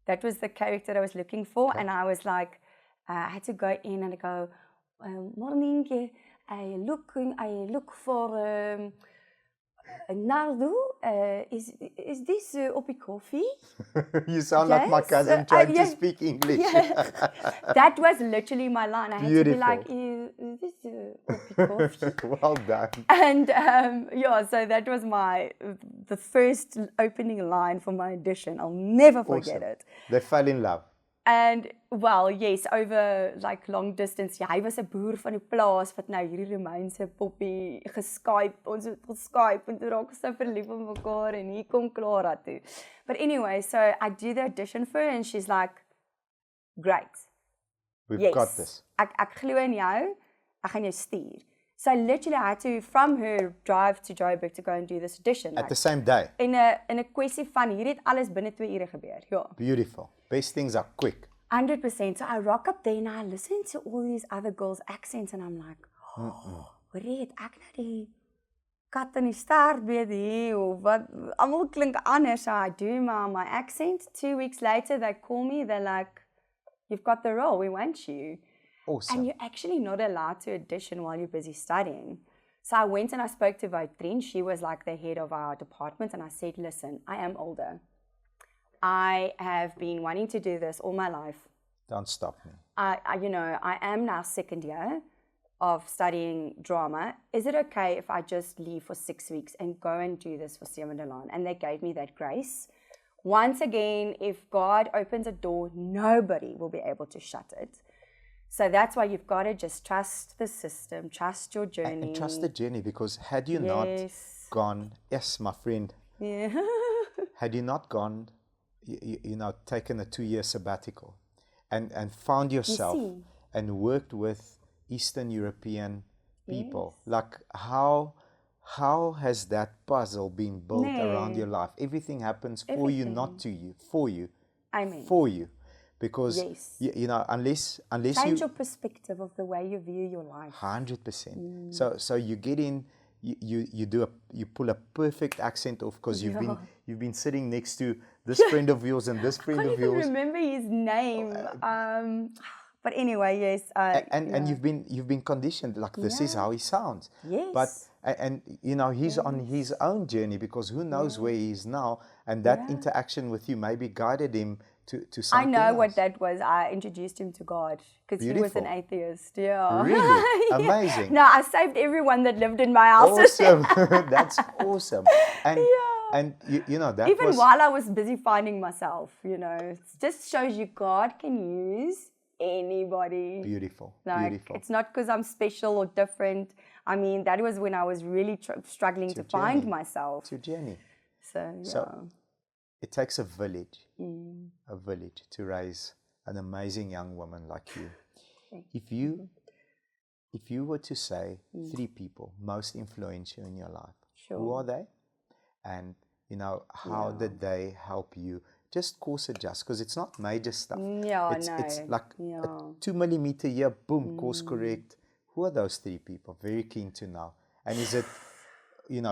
That was the character I was looking for. And I was like, I had to go in and go, morning, I look for Nardu. Is this Oppie Coffee? You sound like my cousin trying to speak English. That was literally my line. I had to be like, is this Oppie Coffee? Well done. And so that was the first opening line for my audition. I'll never forget it. They fell in love. And well, yes, over like long distance. Ja, hy was 'n boer van die plaas wat nou hierdie Romeinse poppie geskype. Ons het geskype en toe raak ons so verlief op mekaar en hier kom Clara toe. But anyway, so I do the audition for her and she's like, great. We've got this. Ek glo in jou. Ek gaan jou stuur. So literally I had to, from her, drive to Joburg to go and do this audition. At the same day? In 'n kwessie van, hier het alles binne 2 ure gebeur. Ja. Beautiful. Best things are quick. 100%. So I rock up there and I listen to all these other girls' accents and I'm like, hoor jy het ek nou die kat in die stert weet hier of wat? Almal klink anders. So I do my accent. 2 weeks later they call me, they're like, you've got the role, we want you. Awesome. And you're actually not allowed to audition while you're busy studying. So I went and I spoke to Vitrin. She was like the head of our department. And I said, listen, I am older. I have been wanting to do this all my life. Don't stop me. I am now second year of studying drama. Is it okay if I just leave for 6 weeks and go and do this for Laan? And they gave me that grace. Once again, if God opens a door, nobody will be able to shut it. So that's why you've got to just trust the system, trust your journey. And trust the journey, because had you not gone, yes, my friend, had you not gone, taken a 2-year sabbatical and found yourself and worked with Eastern European people, like how has that puzzle been built around your life? Everything happens for you, not to you, for you. Amen. For you. Because, unless change your perspective of the way you view your life. 100%. So you get in, you pull a perfect accent off because you've been sitting next to this friend of yours and this friend of yours. I can't even remember his name. But anyway, yes. And you've been conditioned, like this is how he sounds. Yes. But he's on his own journey, because who knows where he is now, and that interaction with you maybe guided him to something I know else. what that was. I introduced him to God because he was an atheist. Yeah. Really? Amazing. No, I saved everyone that lived in my house. Awesome. That's awesome. And that even was, while I was busy finding myself, it just shows you God can use anybody. Beautiful. Beautiful. It's not because I'm special or different. I mean, that was when I was really struggling to find myself. It's your journey. So it takes a village to raise an amazing young woman like you. If you were to say 3 people most influential in your life, who are they? And how did they help you? Just course adjust, because it's not major stuff. It's like a 2 millimeter here, boom, course correct. Who are those 3 people? Very keen to know. And is it,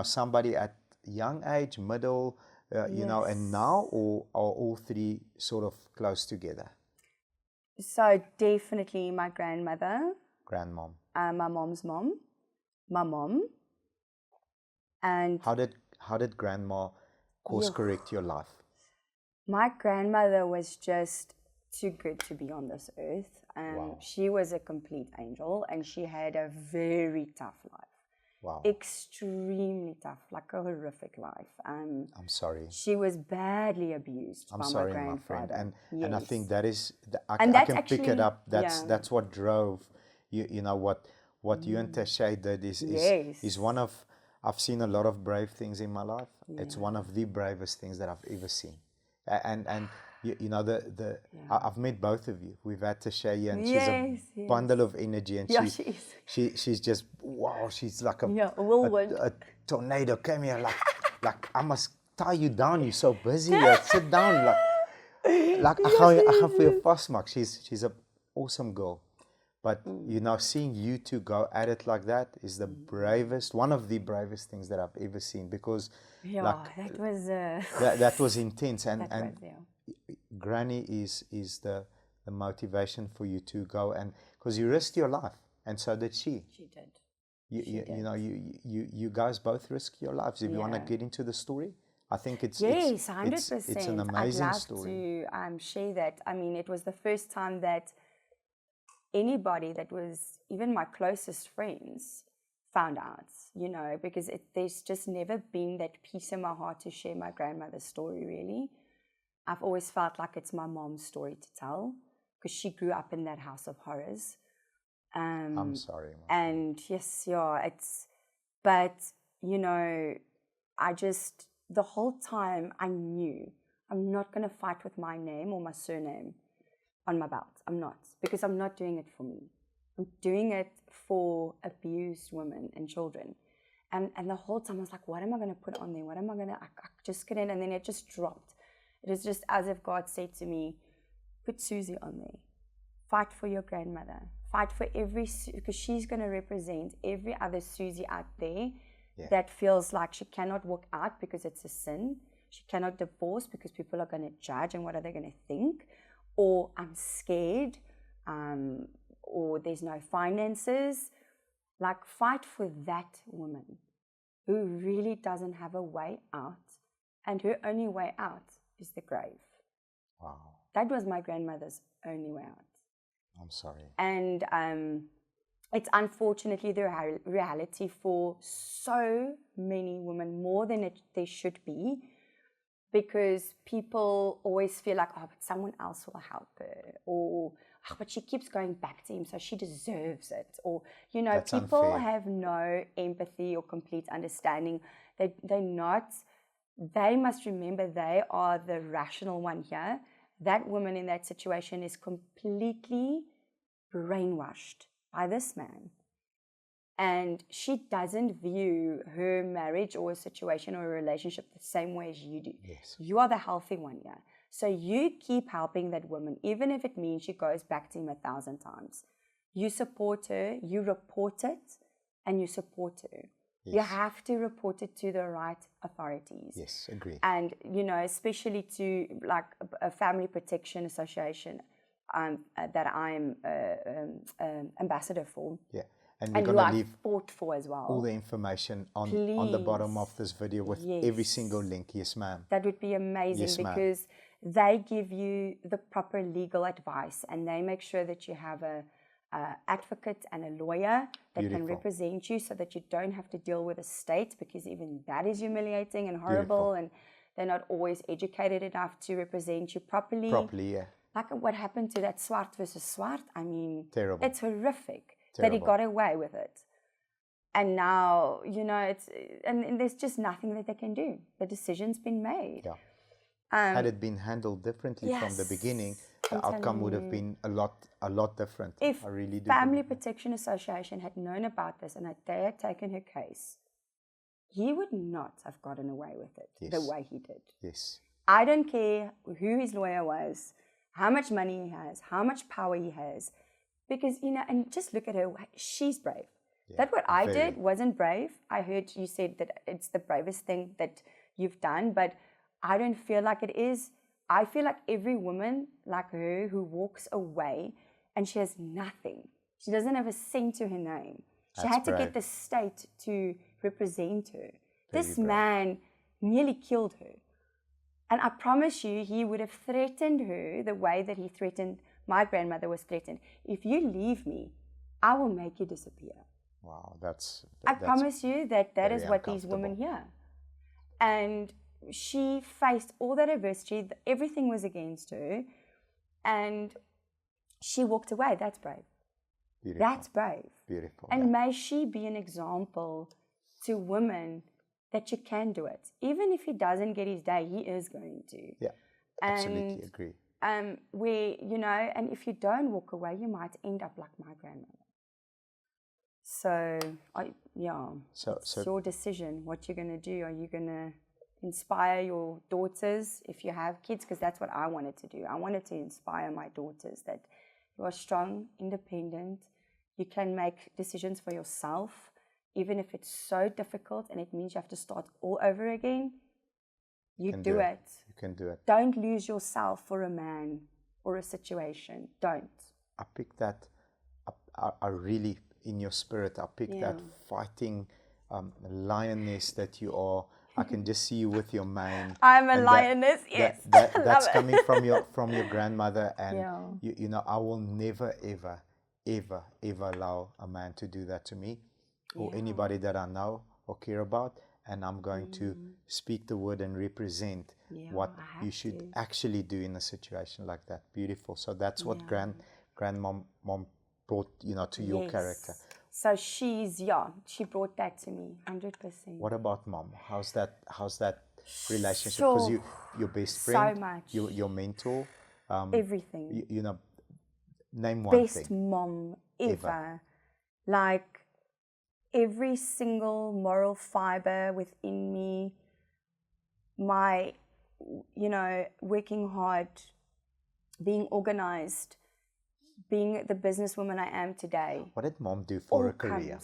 somebody at young age, middle, and now, or are all 3 sort of close together? So definitely my grandmother. Grandmom. My mom's mom. My mom. And how did grandma course correct your life? My grandmother was just too good to be on this earth. Wow. She was a complete angel, and she had a very tough life. Wow. Extremely tough, like a horrific life. I'm sorry. She was badly abused by my grandfather. My friend. And I think that is, I can actually, pick it up. That's what drove, what you and Tasche did is one of, I've seen a lot of brave things in my life. Yeah. It's one of the bravest things that I've ever seen. And I've met both of you. We've had Tasche here, and she's a bundle of energy, and she's just wow. She's like a tornado came here, like I must tie you down. You're so busy. Sit down, like I have for your fast mark. She's an awesome girl, but seeing you two go at it like that is the bravest, one of the bravest things that I've ever seen, because that was intense, and Granny is the motivation for you to go, and because you risked your life, and so did she. She did. You guys both risked your lives. If you want to get into the story, I think it's 100%. It's an amazing I'd love story. to share that. I mean, it was the first time that anybody that was even my closest friends found out, because there's just never been that peace in my heart to share my grandmother's story, really. I've always felt like it's my mom's story to tell, because she grew up in that house of horrors. I'm sorry. And but I just, the whole time I knew I'm not going to fight with my name or my surname on my belt. I'm not, because I'm not doing it for me. I'm doing it for abused women and children. And the whole time I was like, what am I going to put on there? What am I going to, I just couldn't, and then it just dropped. It was just as if God said to me, put Susie on there. Fight for your grandmother. Fight for because she's going to represent every other Susie out there that feels like she cannot walk out because it's a sin. She cannot divorce because people are going to judge and what are they going to think. Or I'm scared, or there's no finances. Like, fight for that woman who really doesn't have a way out, and her only way out is the grave. Wow. That was my grandmother's only way out. I'm sorry. And it's unfortunately the reality for so many women, more than there should be, because people always feel like, oh, but someone else will help her, or oh, but she keeps going back to him, so she deserves it. Or, you know, That's people unfair. have no empathy or complete understanding. They must remember they are the rational one here. That woman in that situation is completely brainwashed by this man. And she doesn't view her marriage or a situation or a relationship the same way as you do. Yes. You are the healthy one here. So you keep helping that woman, even if it means she goes back to him 1,000 times. You support her, you report it, and you support her. Yes. You have to report it to the right authorities. Yes, agree. And, you know, especially to like a family protection association that I'm ambassador for. Yeah. And And we're who going to I leave fought for as well. all the information on the bottom of this video with every single link. Yes, ma'am. That would be amazing, Yes, ma'am. because they give you the proper legal advice, and they make sure that you have a advocate and a lawyer that can represent you, so that you don't have to deal with a state, because even that is humiliating and horrible, and they're not always educated enough to represent you properly. Yeah. Like what happened to that Swart versus Swart, I mean, Terrible. It's horrific that he got away with it. And now, you know, and there's just nothing that they can do. The decision's been made. Yeah. Had it been handled differently from the beginning, the outcome would have been a lot different. If I really do Family Protection Association had known about this and that they had taken her case, he would not have gotten away with it the way he did. Yes. I don't care who his lawyer was, how much money he has, how much power he has, because, you know, and just look at her, she's brave. Yeah, that what I did wasn't brave. I heard you said that it's the bravest thing that you've done, but I don't feel like it is. I feel like every woman like her who walks away and she has nothing. She doesn't have a cent to her name. She had to get the state to represent her. This man nearly killed her. And I promise you, he would have threatened her the way that he threatened my grandmother was threatened. If you leave me, I will make you disappear. Wow, I promise you that is what these women hear. And she faced all that adversity. Everything was against her. And she walked away. That's brave. Beautiful. That's brave. Beautiful. And may she be an example to women that you can do it. Even if he doesn't get his day, he is going to. Yeah, absolutely agree. Where, you know, and if you don't walk away, you might end up like my grandmother. So, it's your decision what you're going to do. Are you going to inspire your daughters if you have kids? Because that's what I wanted to do. I wanted to inspire my daughters that you are strong, independent, you can make decisions for yourself, even if it's so difficult and it means you have to start all over again. You do it. You can do it. Don't lose yourself for a man or a situation. Don't. I picked that. I really, in your spirit, I picked that fighting lioness that you are. I can just see you with your mane. I'm a lioness. Yes, that's coming from your grandmother, and you know, I will never ever allow a man to do that to me or anybody that I know or care about. And I'm going to speak the word and represent what you should actually do in a situation like that. Beautiful. So that's what grandmom brought, you know, to your character. So she brought that to me, 100%. What about mom? How's that relationship? Because your best friend, so much. your mentor, everything. You know, name one best thing. Mom ever. Like every single moral fiber within me, my, you know, working hard being organized, being the businesswoman I am today. What did mom do for a career?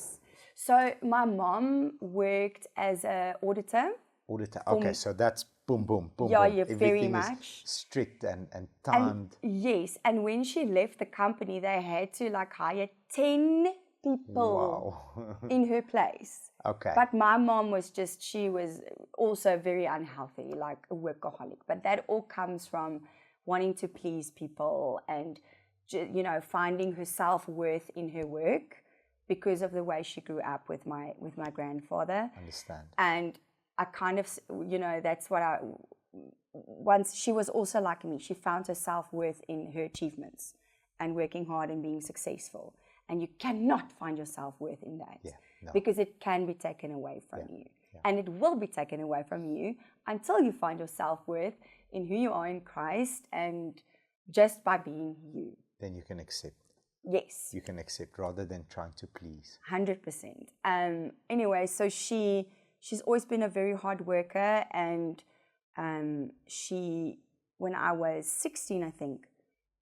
So my mom worked as an auditor. Auditor. Okay, so that's boom, boom, boom, Yeah, boom. yeah, Everything very is much. strict and timed. And yes, and when she left the company, they had to like hire 10 people in her place. Okay. But my mom was she was also very unhealthy, like a workaholic. But that all comes from wanting to please people and, you know, finding her self-worth in her work because of the way she grew up with my grandfather. Understand. And I kind of, you know, that's what once she was also like me, she found her self-worth in her achievements and working hard and being successful. And you cannot find your self-worth in that because it can be taken away from you. Yeah. And it will be taken away from you until you find your self-worth in who you are in Christ and just by being you. Then you can accept. Yes. You can accept rather than trying to please. 100%. Anyway, so she's always been a very hard worker, and when I was 16, I think,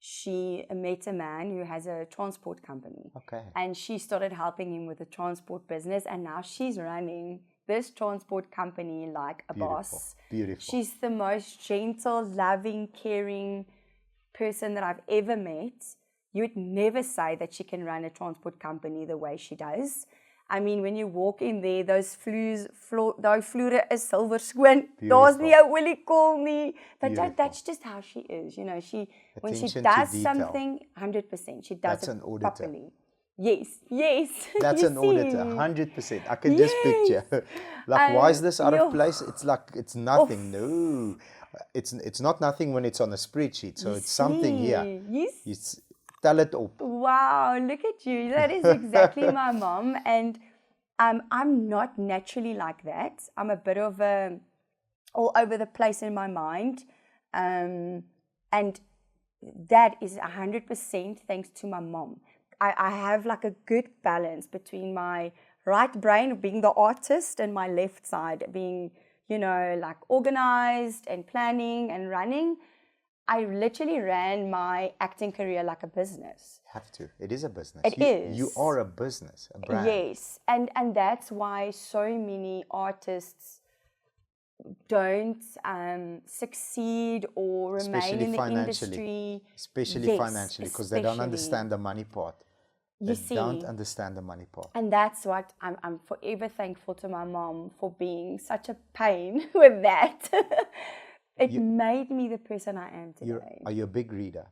she met a man who has a transport company. Okay. And she started helping him with the transport business, and now she's running this transport company like a boss. Beautiful. She's the most gentle, loving, caring person that I've ever met. You would never say that she can run a transport company the way she does. I mean, when you walk in there, those vloere is silver skoon. Daar's nie 'n oliekool nie. But that's just how she is. You know, when she does something, 100%, she does it properly. Yes. That's an auditor, 100%. I can just picture. Like, why is this out of place? It's like, it's nothing. No. It's not nothing when it's on a spreadsheet. So it's something here. Yes. Tell it up. Wow, look at you. That is exactly my mom. And I'm not naturally like that. I'm a bit of all over the place in my mind. And that is 100% thanks to my mom. I have like a good balance between my right brain being the artist and my left side being, you know, like organized and planning and running. I literally ran my acting career like a business. You have to. It is a business. It is. You are a business, a brand. Yes. And that's why so many artists don't succeed or remain in the industry. Especially financially, because they don't understand the money part. They don't understand the money part. And that's what I'm forever thankful to my mom for being such a pain with that. It made me the person I am today. Are you a big reader?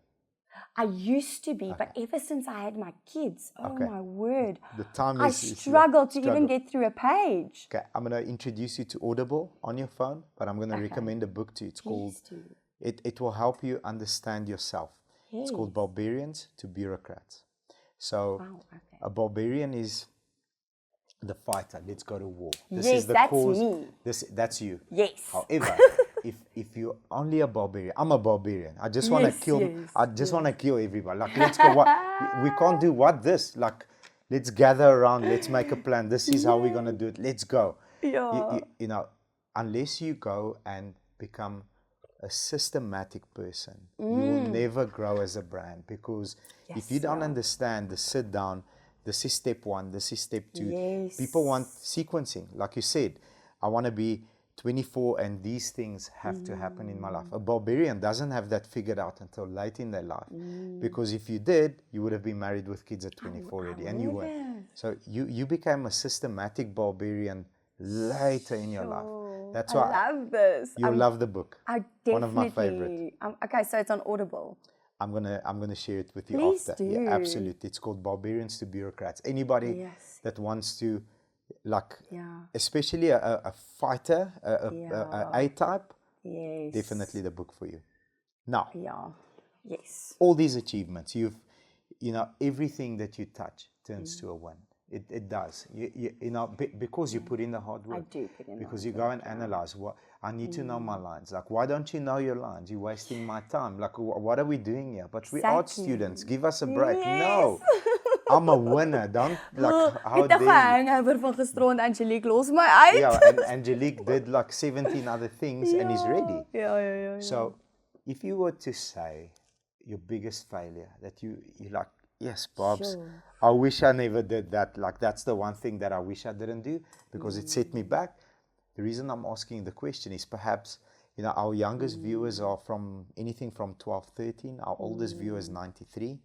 I used to be, but ever since I had my kids, oh my word, the time I struggled to even get through a page. Okay, I'm going to introduce you to Audible on your phone, but I'm going to recommend a book to you. It's called, it will help you understand yourself. Yes. It's called Barbarians to Bureaucrats. So a barbarian is the fighter. Let's go to war. This is the cause. Me. That's you. Yes. However, if you're only a barbarian, I'm a barbarian. I just want to kill. I just want to kill everybody. Like, let's go. We can't do this. Like, let's gather around. Let's make a plan. This is how we're gonna do it. Let's go. Yeah. You know, unless you go and become a systematic person, you will never grow as a brand, because if you don't understand the sit down, this is step 1, this is step 2. Yes. People want sequencing. Like you said, I want to be 24 and these things have to happen in my life. A barbarian doesn't have that figured out until late in their life. Because if you did, you would have been married with kids at 24 already, and you weren't. So you became a systematic barbarian later in your life. That's why I love this. You'll love the book. I definitely. One of my favorite. Okay, so it's on Audible. I'm gonna share it with you Please after. Do. Yeah, absolutely. It's called Barbarians to Bureaucrats. Anybody that wants to, like, especially a fighter, a A-type, definitely the book for you. Now, all these achievements, you know, everything that you touch turns to a win. It does. You know, because you put in the hard work. I do put in because you go and analyze. I need to know my lines. Like, why don't you know your lines? You're wasting my time. Like, what are we doing here? But we art students. Give us a break. Yes. No. I'm a winner. Don't, like, how dare you? Hangover van gisterond, Angelique, los my uit. Yeah, and Angelique did like 17 other things and is ready. Yeah. So, if you were to say, your biggest failure that you like, yes, Bobs, Sure. I wish I never did that. Like, that's the one thing that I wish I didn't do because it set me back. The reason I'm asking the question is perhaps, our youngest viewers are from anything from 12, 13. Our oldest viewer is 93.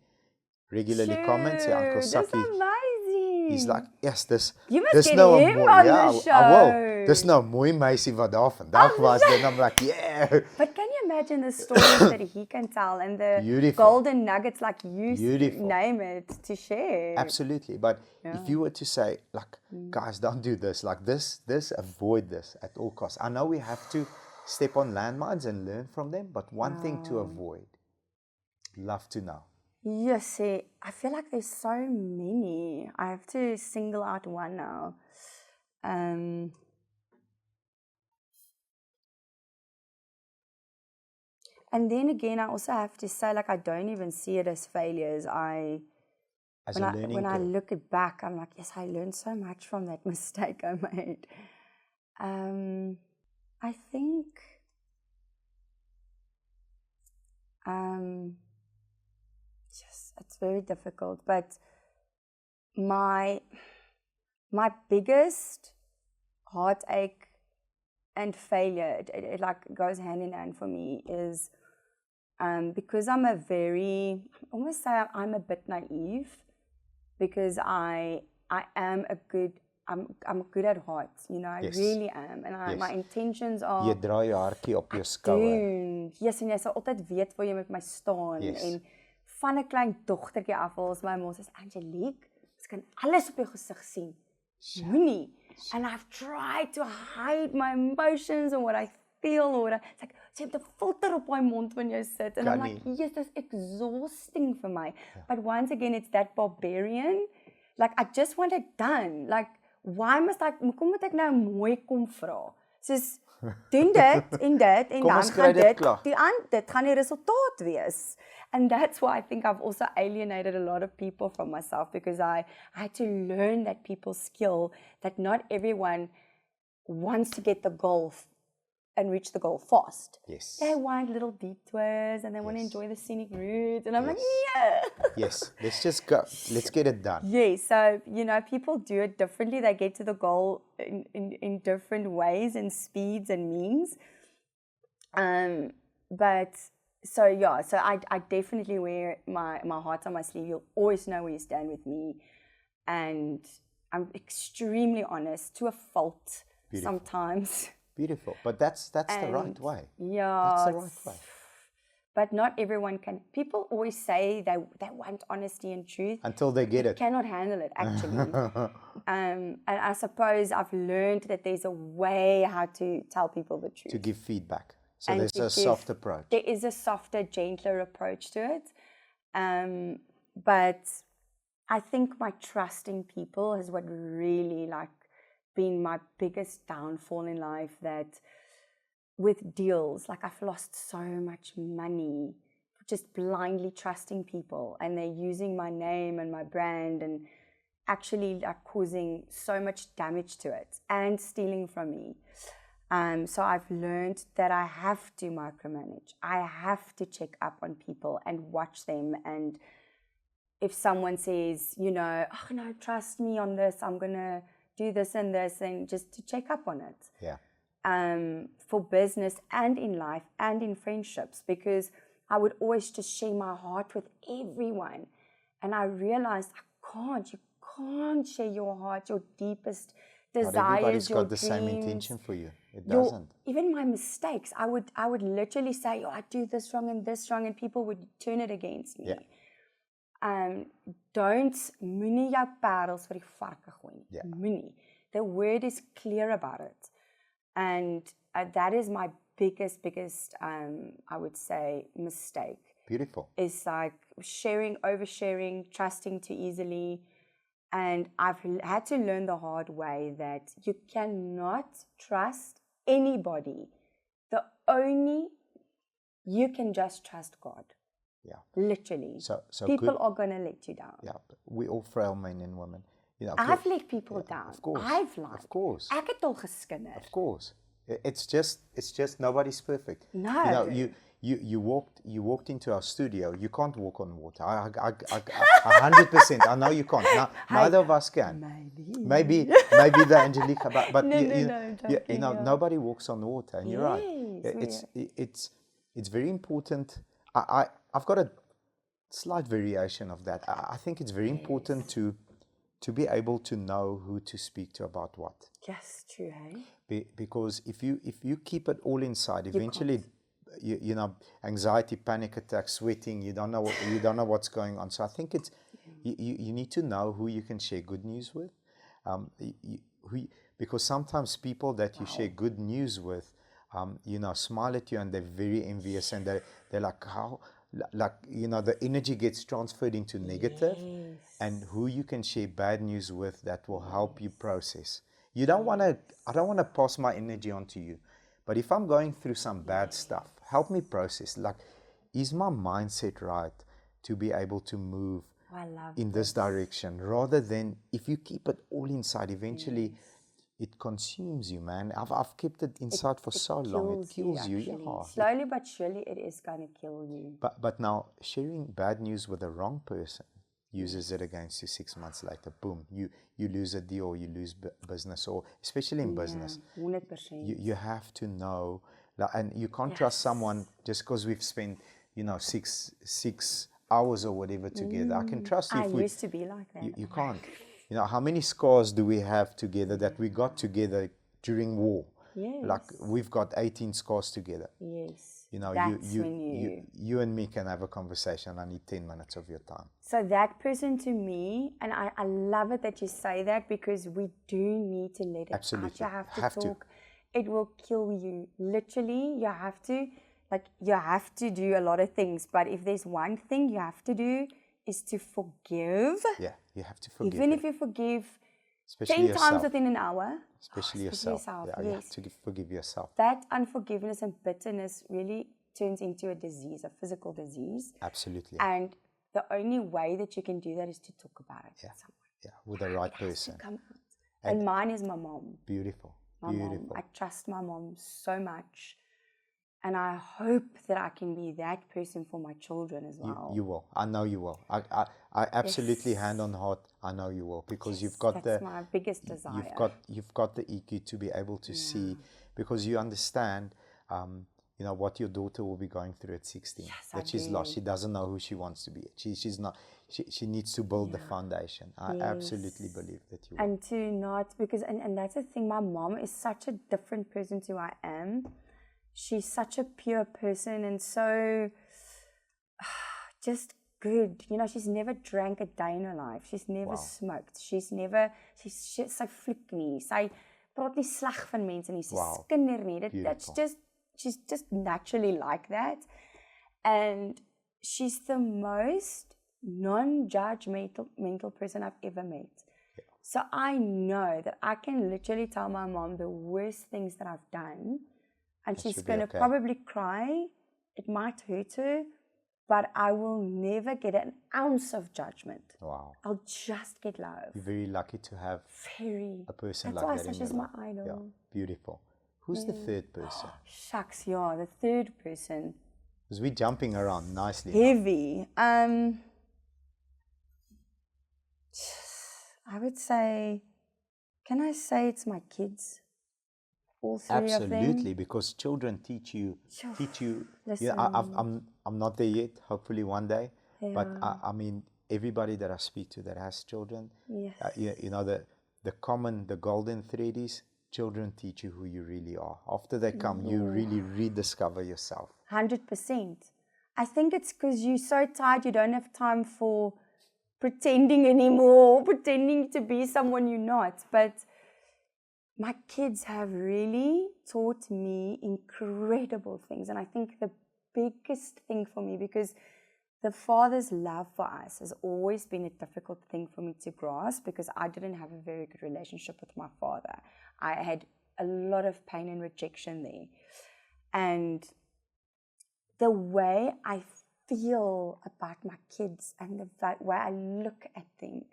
Regularly comments. Yeah, Uncle That's Saki. amazing. He's like, yes, this. You must Dis get nou 'n him mooi, on ja, the I will. show. Dis nou 'n mooi meisie wat daar vandag was. Then I'm like, yeah. But can you imagine the stories that he can tell and the Beautiful. golden nuggets, like you Beautiful. name it, to share? Absolutely. But if you were to say, like, guys, don't do this, like this, avoid this at all costs. I know we have to step on landmines and learn from them, but one thing to avoid, love to know. Yes, see, I feel like there's so many. I have to single out one now. And then again, I also have to say, like, I don't even see it as failures. When I look it back, I'm like, yes, I learned so much from that mistake I made. I think yes, it's very difficult, but my biggest heartache and failure, it like goes hand in hand for me, is because I'm almost say I'm a bit naive, because I'm good at heart, I really am, and my intentions are. Jy dra jou hartjie op jou skouer. Yes, en jy sal altyd weet waar jy met my staan. Yes. En van 'n klein dogtertjie af, waar my ma sê, Angelique, ons kan alles op jou gesig sien. Moenie. And I've tried to hide my emotions and what I feel, it's like, jy het 'n filter op my mond wanneer jy sit, and I'm like, yes, that's exhausting for me. But once again, it's that barbarian. Like, I just want it done. Like, why must kom moet ek nou mooi kom vra? Soos, doen dit en dit en dan gaan dit gaan die resultaat wees. And that's why I think I've also alienated a lot of people from myself, because I had to learn that people's skill, that not everyone wants to get the goal and reach the goal fast. Yes. They want little detours and they want to enjoy the scenic route. And I'm like, yeah. Yes, let's just go. Let's get it done. Yes, so, people do it differently. They get to the goal in different ways and speeds and means. But, so I definitely wear my heart on my sleeve. You'll always know where you stand with me. And I'm extremely honest, to a fault. Beautiful. Sometimes. Beautiful, but that's the right way. Yeah, that's the right way. But not everyone can. People always say they want honesty and truth until they get it. Cannot handle it, actually. And I suppose I've learned that there's a way how to tell people the truth. To give feedback. So and there's a soft approach. There is a softer, gentler approach to it. But I think my trust in people is what really been my biggest downfall in life, that with deals, I've lost so much money just blindly trusting people, and they're using my name and my brand and actually causing so much damage to it and stealing from me. So I've learned that I have to micromanage. I have to check up on people and watch them. And if someone says, oh no, trust me on this, I'm going to do this, and just to check up on it. Yeah. For business and in life and in friendships, because I would always just share my heart with everyone. And I realized you can't share your heart, your deepest desires, not everybody's your got the dreams, same intention for you. It doesn't. Even my mistakes, I would literally say, I do this wrong, and people would turn it against me. Yeah. Moenie jou parels vir die varke gooi nie. Yeah. Moenie. The word is clear about it. And that is my biggest, I would say, mistake. Beautiful. It's oversharing, trusting too easily. And I've had to learn the hard way that you cannot trust anybody. You can just trust God. Yeah. Literally. So people are going to let you down. Yeah. We all frail men and women. I've let people down. Of course. I've lied. Of course. Ek het al geskinder. Of course. It's just nobody's perfect. No. you walked into our studio. You can't walk on water. 100%. I know you can't. Neither of us can. Maybe the Angelique, but nobody walks on water, and you're right. It's very important. I've got a slight variation of that. I think it's very important to be able to know who to speak to about what. Yes, true, hey? Because if you keep it all inside, eventually, you know, anxiety, panic attacks, sweating. You don't know what's going on. So I think it's you need to know who you can share good news with, because sometimes people that you share good news with, you know, smile at you and they're very envious and they're like, how, like, you know, the energy gets transferred into negative, and who you can share bad news with that will help you process. I don't want to pass my energy on to you, but if I'm going through some bad stuff, help me process. Like, is my mindset right to be able to move in this direction, rather than if you keep it all inside, eventually it consumes you, man. I've kept it inside for so long. It kills you. Yeah. Slowly but surely, it is going to kill you. But now, sharing bad news with the wrong person uses it against you 6 months later. Boom, you lose a deal, or you lose business, or especially in business. 100%. You have to know, and you can't trust someone just because we've spent, you know, six hours or whatever together. I can trust you. I used to be like that. You can't. You know, how many scars do we have together that we got together during war? Yes. Like, we've got 18 scars together. Yes. You know, when you and me can have a conversation. I need 10 minutes of your time. So that person, to me, and I love it that you say that, because we do need to let it Absolutely. out. You have to talk. It will kill you. Literally, you have to do a lot of things. But if there's one thing you have to do, is to forgive. Yeah, you have to forgive. Even if you forgive especially 10 times within an hour. Especially yourself. Yeah, yes. You have to forgive yourself. That unforgiveness and bitterness really turns into a disease, a physical disease. Absolutely. And the only way that you can do that is to talk about it with someone. Yeah, with the right person. And mine is my mom. Beautiful. My mom. I trust my mom so much. And I hope that I can be that person for my children as well. You will. I know you will. I absolutely, hand on heart, I know you will, because you've got that's my biggest desire. You've got the EQ to be able to see, because you understand, you know, what your daughter will be going through at 16. Yes, that she's lost. She doesn't know who she wants to be. She's not. She needs to build the foundation. I absolutely believe that you will. And to not, because and that's the thing. My mom is such a different person to who I am. She's such a pure person and so just good. You know, she's never drank a day in her life. She's never smoked. She's so flick nie. Sy praat nie sleg van mense nie. Sy skinder nie. She's just naturally like that. And she's the most non-judgmental person I've ever met. Yeah. So I know that I can literally tell my mom the worst things that I've done. And she's going to probably cry. It might hurt her, but I will never get an ounce of judgment. Wow. I'll just get love. You're very lucky to have a person That's like why that in your she's life. my idol. Yeah. Beautiful. Who's the third person? Shucks, the third person. Because we're jumping around nicely. Heavy. I would say, can I say it's my kids? All three Absolutely, of them. because children teach you. Listen. I'm not there yet. Hopefully one day. Yeah. But I mean, everybody that I speak to that has children, yes. You know, the golden thread is children teach you who you really are. After they come, you really rediscover yourself. 100%. I think it's because you're so tired. You don't have time for pretending anymore, pretending to be someone you're not. But my kids have really taught me incredible things. And I think the biggest thing for me, because the father's love for us has always been a difficult thing for me to grasp, because I didn't have a very good relationship with my father. I had a lot of pain and rejection there. And the way I feel about my kids and the way I look at them,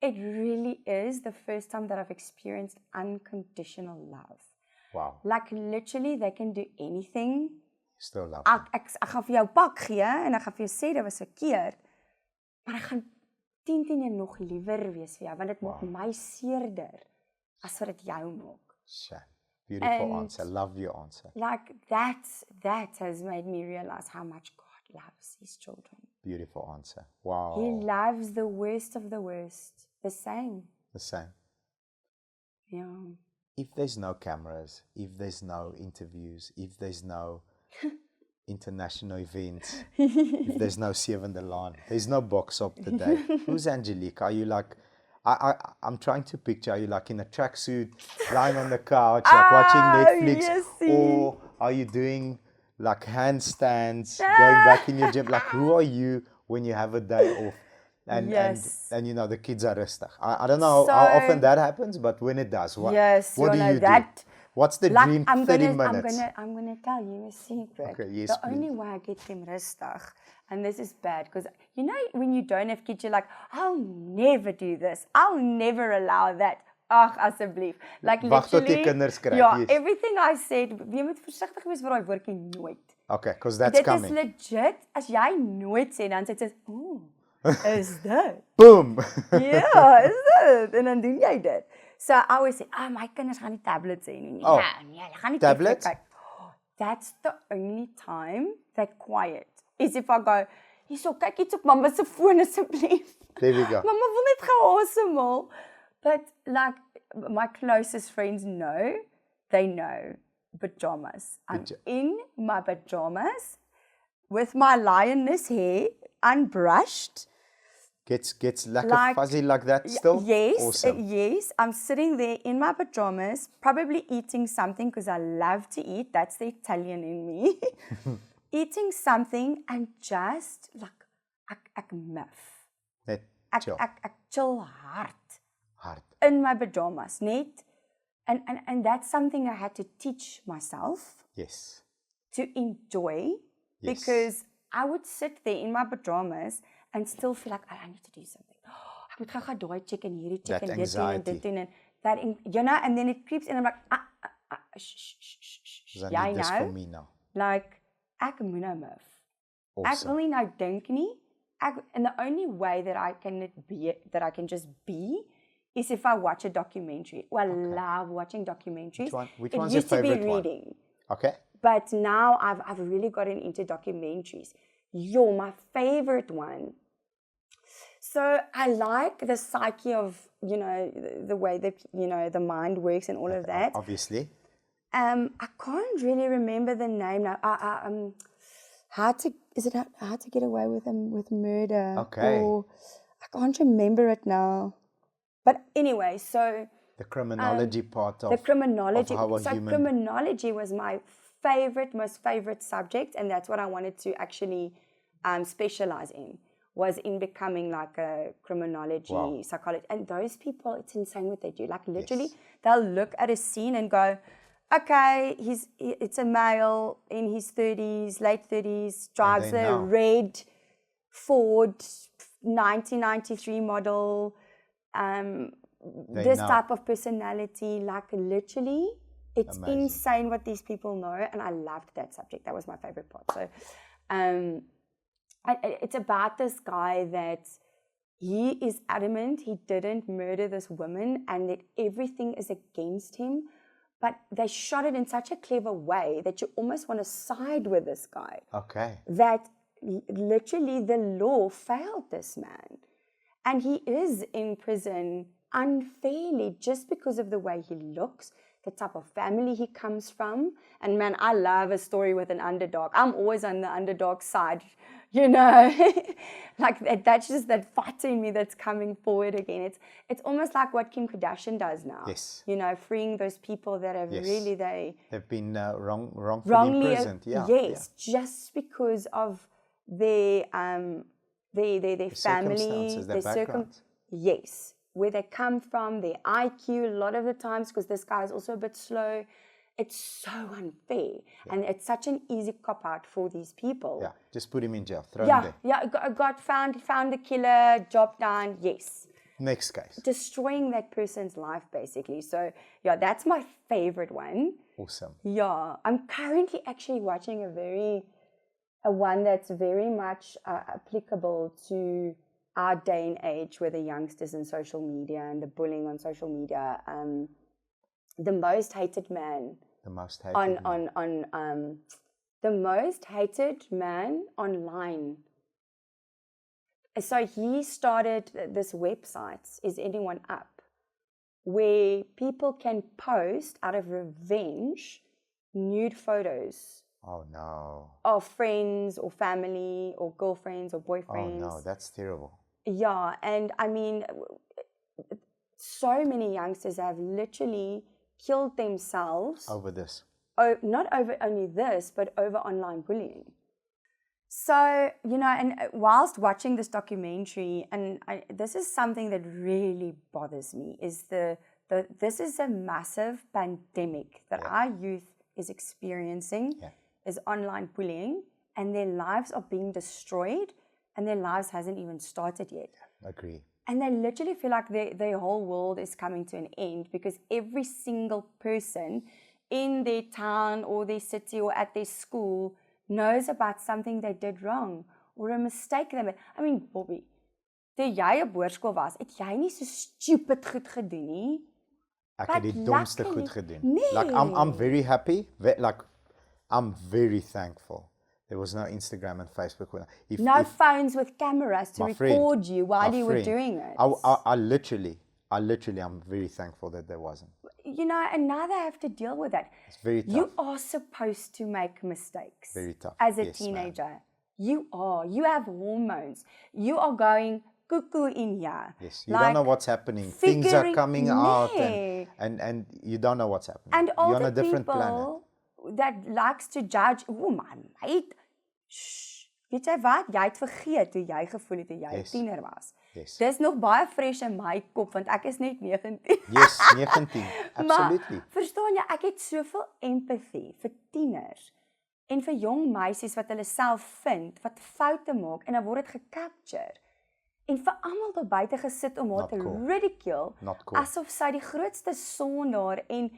it really is the first time that I've experienced unconditional love. Wow. Like literally they can do anything Still love ek gaan vir jou pak gee en ek gaan vir jou sê dit was verkeerd. Maar ek gaan 10 keer nog liewer wees vir jou want dit maak my seerder as wat dit jou maak. Sure. Beautiful answer. Love your answer. Like that has made me realize how much God loves his children. Beautiful answer. Wow. He loves the worst of the worst. The same. The same. Yeah. If there's no cameras, if there's no interviews, if there's no international events, if there's no Sewende Laan, there's no Boxop today, who's Angelique? Are you like, I'm trying to picture, are you like in a tracksuit, lying on the couch, like watching Netflix, yes, or are you doing like handstands, going back in your gym? Like, who are you when you have a day off? And you know, the kids are rustig. I don't know how often that happens, but when it does, what do you do? What's the dream 30 minutes? I'm gonna tell you a secret. Okay, yes, the only way I get them rustig, and this is bad, because you know when you don't have kids, you're like, I'll never do this. I'll never allow that. Ag, asseblief. Like literally, everything I said, jy moet versigtig wees vir daai woordjie nooit. Okay, because that's coming. Dit is legit, as jy nooit sê, dan sê jy, is dit? Boom! Ja, is dit? En dan doen jy dit. So I always say, my kinders gaan nie tablets hê nie. Nee, hulle gaan nie tablets? That's the only time they're quiet. Is if I go, hierso, kyk iets op mamma se foon asseblief. There we go. Mamma wil net gehasemel. But like my closest friends know, they know pajamas. I'm in my pajamas with my lioness hair unbrushed. Gets like fuzzy like that still? Yes, awesome. Yes. I'm sitting there in my pajamas, probably eating something because I love to eat. That's the Italian in me. Eating something and just like ek muff. Net chill. Ek chill hard. Hard. In my pajamas, net. And that's something I had to teach myself. Yes. To enjoy. Yes. Because I would sit there in my pajamas and still feel like, I need to do something. Ek moet gou daai check en hierdie check en dit en dit en that, you know, and then it creeps in and I'm like, shh. Jy nou. For me now. Like, ek moet nou move. Awesome. Ek wil nie nou dink nie. And the only way that I can just be is if I watch a documentary. Well, I love watching documentaries. Which one's your favorite one? It used to be reading. Okay. But now I've really gotten into documentaries. My favorite one. So I like the psyche of, you know, the way that, you know, the mind works and all of that. Obviously. I can't really remember the name now. How to Get Away with Murder? Okay. Or, I can't remember it now. But anyway, so the criminology part of the criminology. Of how a so human... criminology was my most favorite subject, and that's what I wanted to actually specialize in, was in becoming like a criminology psychologist. And those people, it's insane what they do. Like literally, they'll look at a scene and go, okay, it's a male in his 30s, late 30s, drives a red Ford 1993 model, this type of personality, like literally, it's amazing. Insane what these people know, and I loved that subject. That was my favorite part. So, it's about this guy that he is adamant he didn't murder this woman and that everything is against him, but they shot it in such a clever way that you almost want to side with this guy. Okay. That literally the law failed this man. And he is in prison unfairly just because of the way he looks, the type of family he comes from. And man, I love a story with an underdog. I'm always on the underdog side, you know. Like that's just that fighter in me that's coming forward again. It's almost like what Kim Kardashian does now. Yes. You know, freeing those people that have really they've been wrongfully imprisoned. Yes, just because of their family, their backgrounds. Yes, where they come from, their IQ, a lot of the times, because this guy is also a bit slow. It's so unfair. And it's such an easy cop-out for these people. Yeah, just put him in jail, throw him there. Yeah, God found the killer, job done, yes. Next case. destroying that person's life, basically. So, yeah, that's my favorite one. Awesome. Yeah, I'm currently actually watching a one that's very much applicable to our day and age with the youngsters in social media and the bullying on social media. The most hated man. The most hated The most hated man online. So he started this website, Is Anyone Up, where people can post out of revenge nude photos. Oh no. Of friends or family or girlfriends or boyfriends. Oh no, that's terrible. Yeah, and I mean, so many youngsters have literally killed themselves. Over this. Oh, not over only this, but over online bullying. So, and whilst watching this documentary, and this is something that really bothers me, is this is a massive pandemic that our youth is experiencing, is online bullying, and their lives are being destroyed, and their lives hasn't even started yet. Agree. And they literally feel like their whole world is coming to an end because every single person in their town or their city or at their school knows about something they did wrong or a mistake they made. I mean, Bobby, toe jy op hoërskool was, het jy nie so stupid goed gedoen nie? Ek het die domste goed gedoen. Nee. Like I'm very happy, like I'm very thankful. There was no Instagram and Facebook. No phones with cameras to record you while you were doing it. I literally, I'm very thankful that there wasn't. And now they have to deal with that. It's very tough. You are supposed to make mistakes. Very tough. As a teenager. Ma'am. You are. You have hormones. You are going cuckoo in here. Yes, you don't know what's happening. Things are coming out and you don't know what's happening. And all You're on the a different people planet. that likes to judge, oh my mate, shh, weet jy wat? Jy het vergeet hoe jy gevoel het toe jy 'n tiener was. Yes. Dis nog baie fresh in my kop want ek is net 19. Yes, 19. Absolutely. Maar verstaan jy, ek het soveel empathie vir tieners en vir jong meisies wat hulle self vind, wat foute maak en dan word dit gecapture. En vir almal daar buite gesit om haar te ridicule, asof sy die grootste sondaar en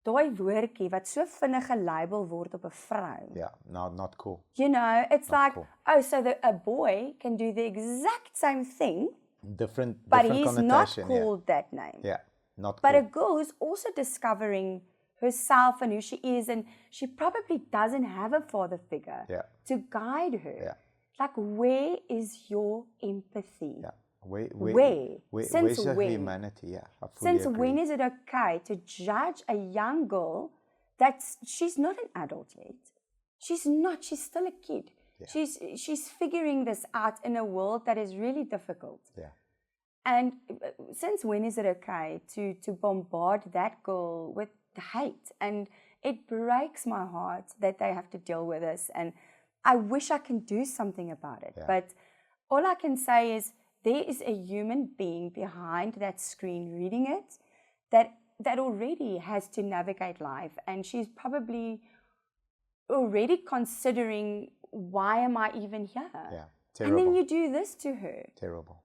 daai woordjie wat so vinnig gelabel word op 'n vrou. Yeah, not cool. It's not like, cool. oh, so a boy can do the exact same thing, Different but he's not connotation, called that name. Yeah, not But cool. a girl who's also discovering herself and who she is, and she probably doesn't have a father figure to guide her. Yeah. Like, where is your empathy? Yeah. Since where's your when? humanity? Yeah, I fully Since agree. when is it okay to judge a young girl she's not an adult yet? She's not. She's still a kid. Yeah. She's figuring this out in a world that is really difficult. Yeah. And since when is it okay to bombard that girl with hate? And it breaks my heart that they have to deal with this. And I wish I can do something about it. Yeah. But all I can say is there is a human being behind that screen reading it that already has to navigate life. And she's probably already considering, why am I even here? Yeah, terrible. And then you do this to her. Terrible.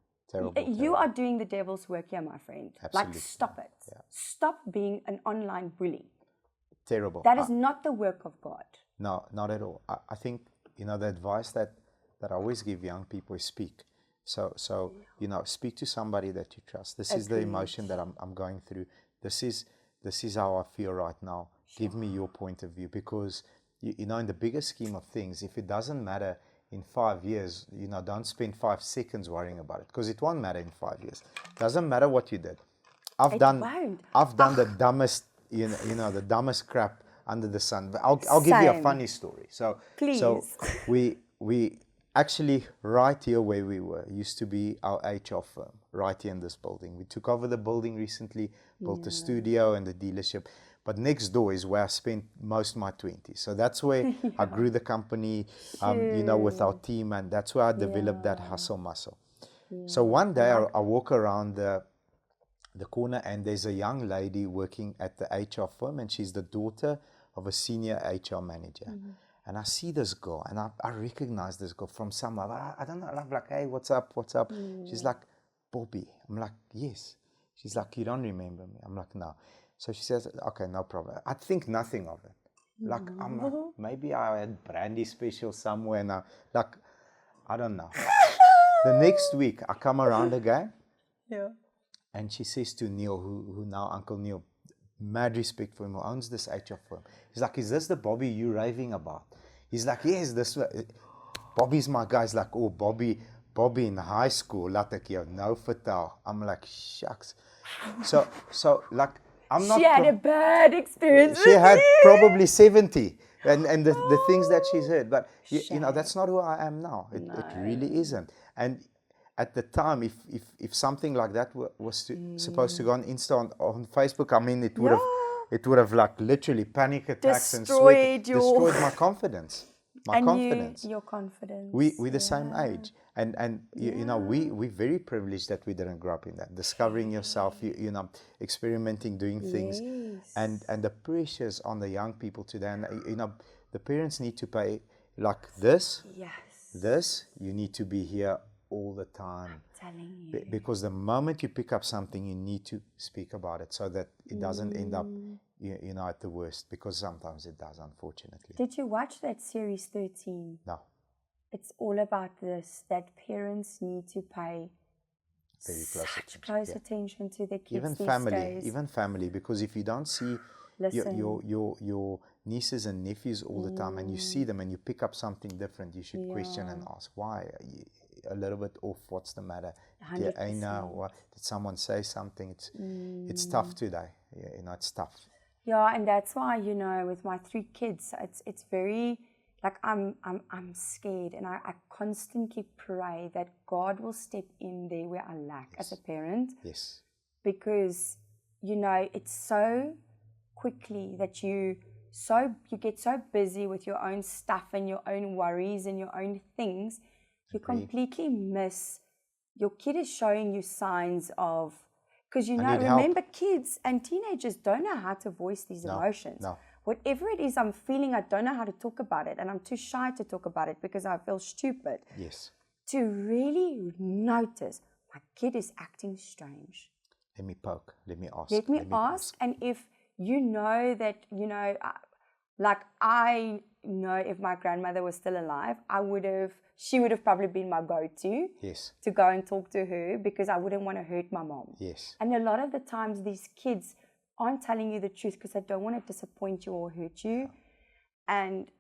You are doing the devil's work here, my friend. Absolutely. Like, stop it. Yeah. Stop being an online bully. Terrible. That is not the work of God. No, not at all. I think, the advice that I always give young people is speak. So speak to somebody that you trust. This is the emotion that I'm going through. This is how I feel right now. Sure. Give me your point of view, because in the bigger scheme of things, if it doesn't matter in 5 years, don't spend 5 seconds worrying about it, because it won't matter in 5 years. Doesn't matter what you did. I've done the dumbest, the dumbest crap under the sun. But I'll give you a funny story. Please. So we actually, right here where we were, used to be our HR firm, right here in this building. We took over the building recently, built a studio and the dealership. But next door is where I spent most of my 20s. So that's where I grew the company, with our team, and that's where I developed that hustle muscle. Yeah. So one day I walk around the corner, and there's a young lady working at the HR firm, and she's the daughter of a senior HR manager. Mm-hmm. And I see this girl, and I recognize this girl from somewhere. I don't know, I'm like, hey, what's up? Mm. She's like, Bobby. I'm like, yes. She's like, you don't remember me? I'm like, no. So she says, okay, no problem. I think nothing of it. Like, I'm like, maybe I had brandy special somewhere now. Like, I don't know. The next week, I come around again. Yeah. And she says to Neil, who now Uncle Neil, mad respect for him, who owns this HF firm. He's like, is this the Bobby you raving about? He's like, yes, this Bobby's my guy. He's like, oh, Bobby in high school, laat ek jou nou vertel. I'm like, shucks. So like, I'm not... She had a bad experience. She had probably 70. And the things that she's heard. But, you know, that's not who I am now. It really isn't. And at the time, if something like that was supposed to go on Insta, on Facebook, I mean, it would have like literally panic attacks destroyed my confidence. Your confidence. We're the same age, and you know, we're very privileged that we didn't grow up in that. Discovering yourself, you know, experimenting, doing things, and the pressures on the young people today. And you know, the parents need to pay like this. Yes. This you need to be here all the time. I'm telling you. Because the moment you pick up something, you need to speak about it so that it doesn't end up, you know, at the worst. Because sometimes it does, unfortunately. Did you watch that series 13? No. It's all about this, that parents need to pay Very close attention to their kids even family, because if you don't see your nieces and nephews all the time, and you see them and you pick up something different, you should question and ask, why are you a little bit off? What's the matter? Dear Aina, did someone say something? It's tough today. Yeah, you know, it's tough. Yeah, and that's why, you know, with my 3 kids, it's very, like, I'm scared, and I constantly pray that God will step in there where I lack as a parent. Yes. Because, you know, it's so quickly that you get so busy with your own stuff and your own worries and your own things, you completely miss. Your kid is showing you signs of, because, you know, remember, kids and teenagers don't know how to voice these emotions. No. Whatever it is I'm feeling, I don't know how to talk about it, and I'm too shy to talk about it because I feel stupid. Yes. To really notice, my kid is acting strange. Let me poke. Let me ask. Let me ask. And if you know that, you know, like, I know if my grandmother was still alive, she would have probably been my go-to. Yes. To go and talk to her, because I wouldn't want to hurt my mom. Yes. And a lot of the times these kids aren't telling you the truth because they don't want to disappoint you or hurt you. And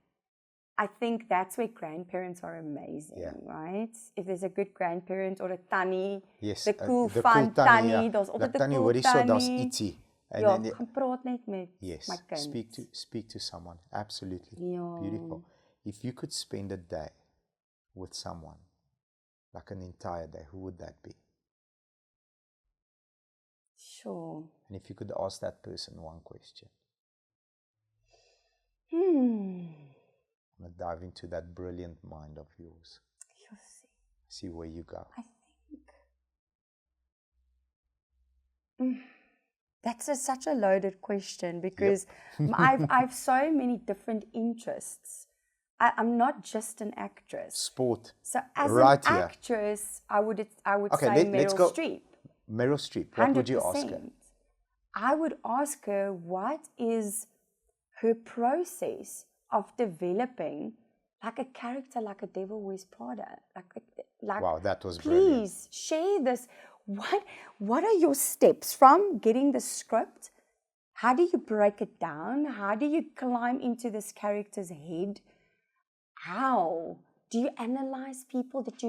I think that's where grandparents are amazing, right? If there's a good grandparent or a tannie, the cool, fun tannie, there's always the cool tannie. Ja, gaan praat net met my kind. Speak to someone. Absolutely. Beautiful. If you could spend a day with someone, like an entire day, who would that be? Sure. And if you could ask that person one question. I'm going to dive into that brilliant mind of yours. You'll see where you go. I think that's such a loaded question, because I've so many different interests. I'm not just an actress. Sport. So as an actress, I would say Meryl Streep. Meryl Streep. What 100%. Would you ask her? I would ask her, what is her process of developing like a character like a Devil Wears Prada? Like wow, that was brilliant. Please share this. What are your steps from getting the script? How do you break it down? How do you climb into this character's head? How do you analyze people? That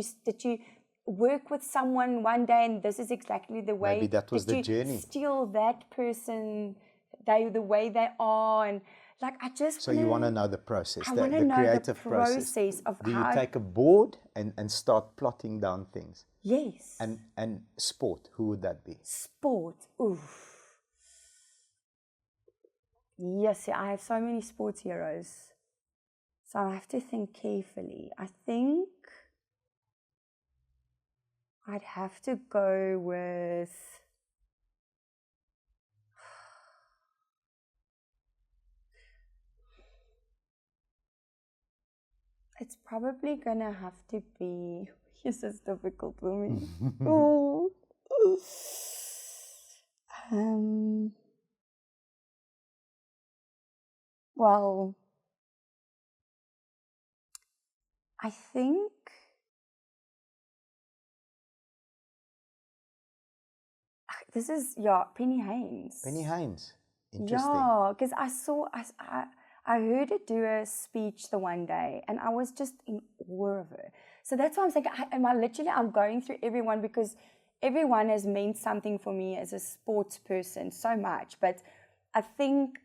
you work with someone one day and this is exactly the way. Maybe that was the journey. Steal that person, the way they are, and like I just. So you want to know the process, I the know creative the process of do you take a board and start plotting down things? Yes. And sport, who would that be? Sport, oof. Yes, I have so many sports heroes. So I have to think carefully. I think I'd have to go with it's probably gonna have to be. This is difficult for me. Oh, Well, I think this is, Penny Haynes. Penny Haynes. Interesting. Yeah, because I heard her do a speech the one day, and I was just in awe of her. So that's why I'm saying, I'm going through everyone, because everyone has meant something for me as a sports person so much. But I think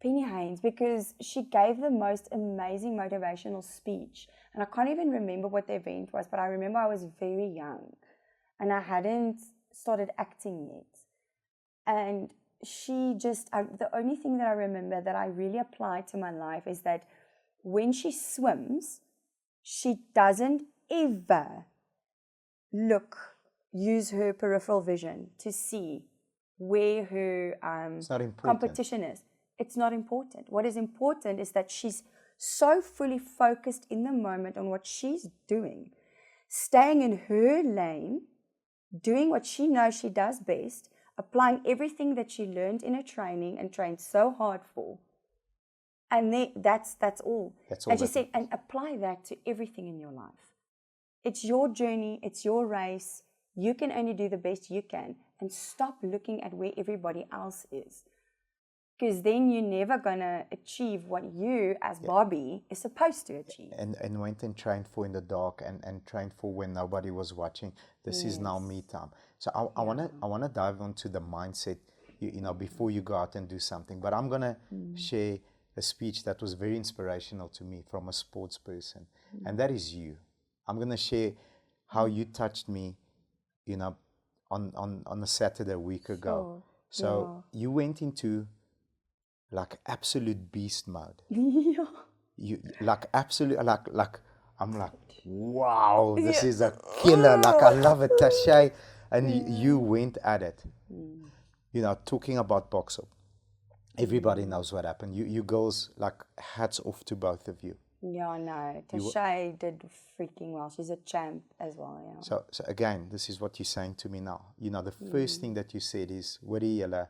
Penny Haynes, because she gave the most amazing motivational speech, and I can't even remember what the event was, but I remember I was very young, and I hadn't started acting yet, and she just, the only thing that I remember that I really applied to my life is that when she swims, she doesn't ever use her peripheral vision to see where her competition is. It's not important. What is important is that she's so fully focused in the moment on what she's doing, staying in her lane, doing what she knows she does best, applying everything that she learned in her training and trained so hard for. And that's all. And she said, and apply that to everything in your life. It's your journey, it's your race. You can only do the best you can, and stop looking at where everybody else is. Because then you're never going to achieve what you, as Bobby, is supposed to achieve. And went and trained for in the dark, and trained for when nobody was watching. This is now me time. So I wanna dive onto the mindset, before you go out and do something. But I'm gonna share a speech that was very inspirational to me from a sports person, and that is you. I'm gonna share how you touched me, on a Saturday a week ago. So you went into like absolute beast mode. Yeah. You like absolute like I'm like, wow, this is a killer. Like I love it, Tasche. And you went at it. Talking about Boxop. Everybody knows what happened. You girls, like, hats off to both of you. Yeah, no. Tasche did freaking well. She's a champ as well, yeah. So again, this is what you're saying to me now. The first thing that you said is, hoorie julle,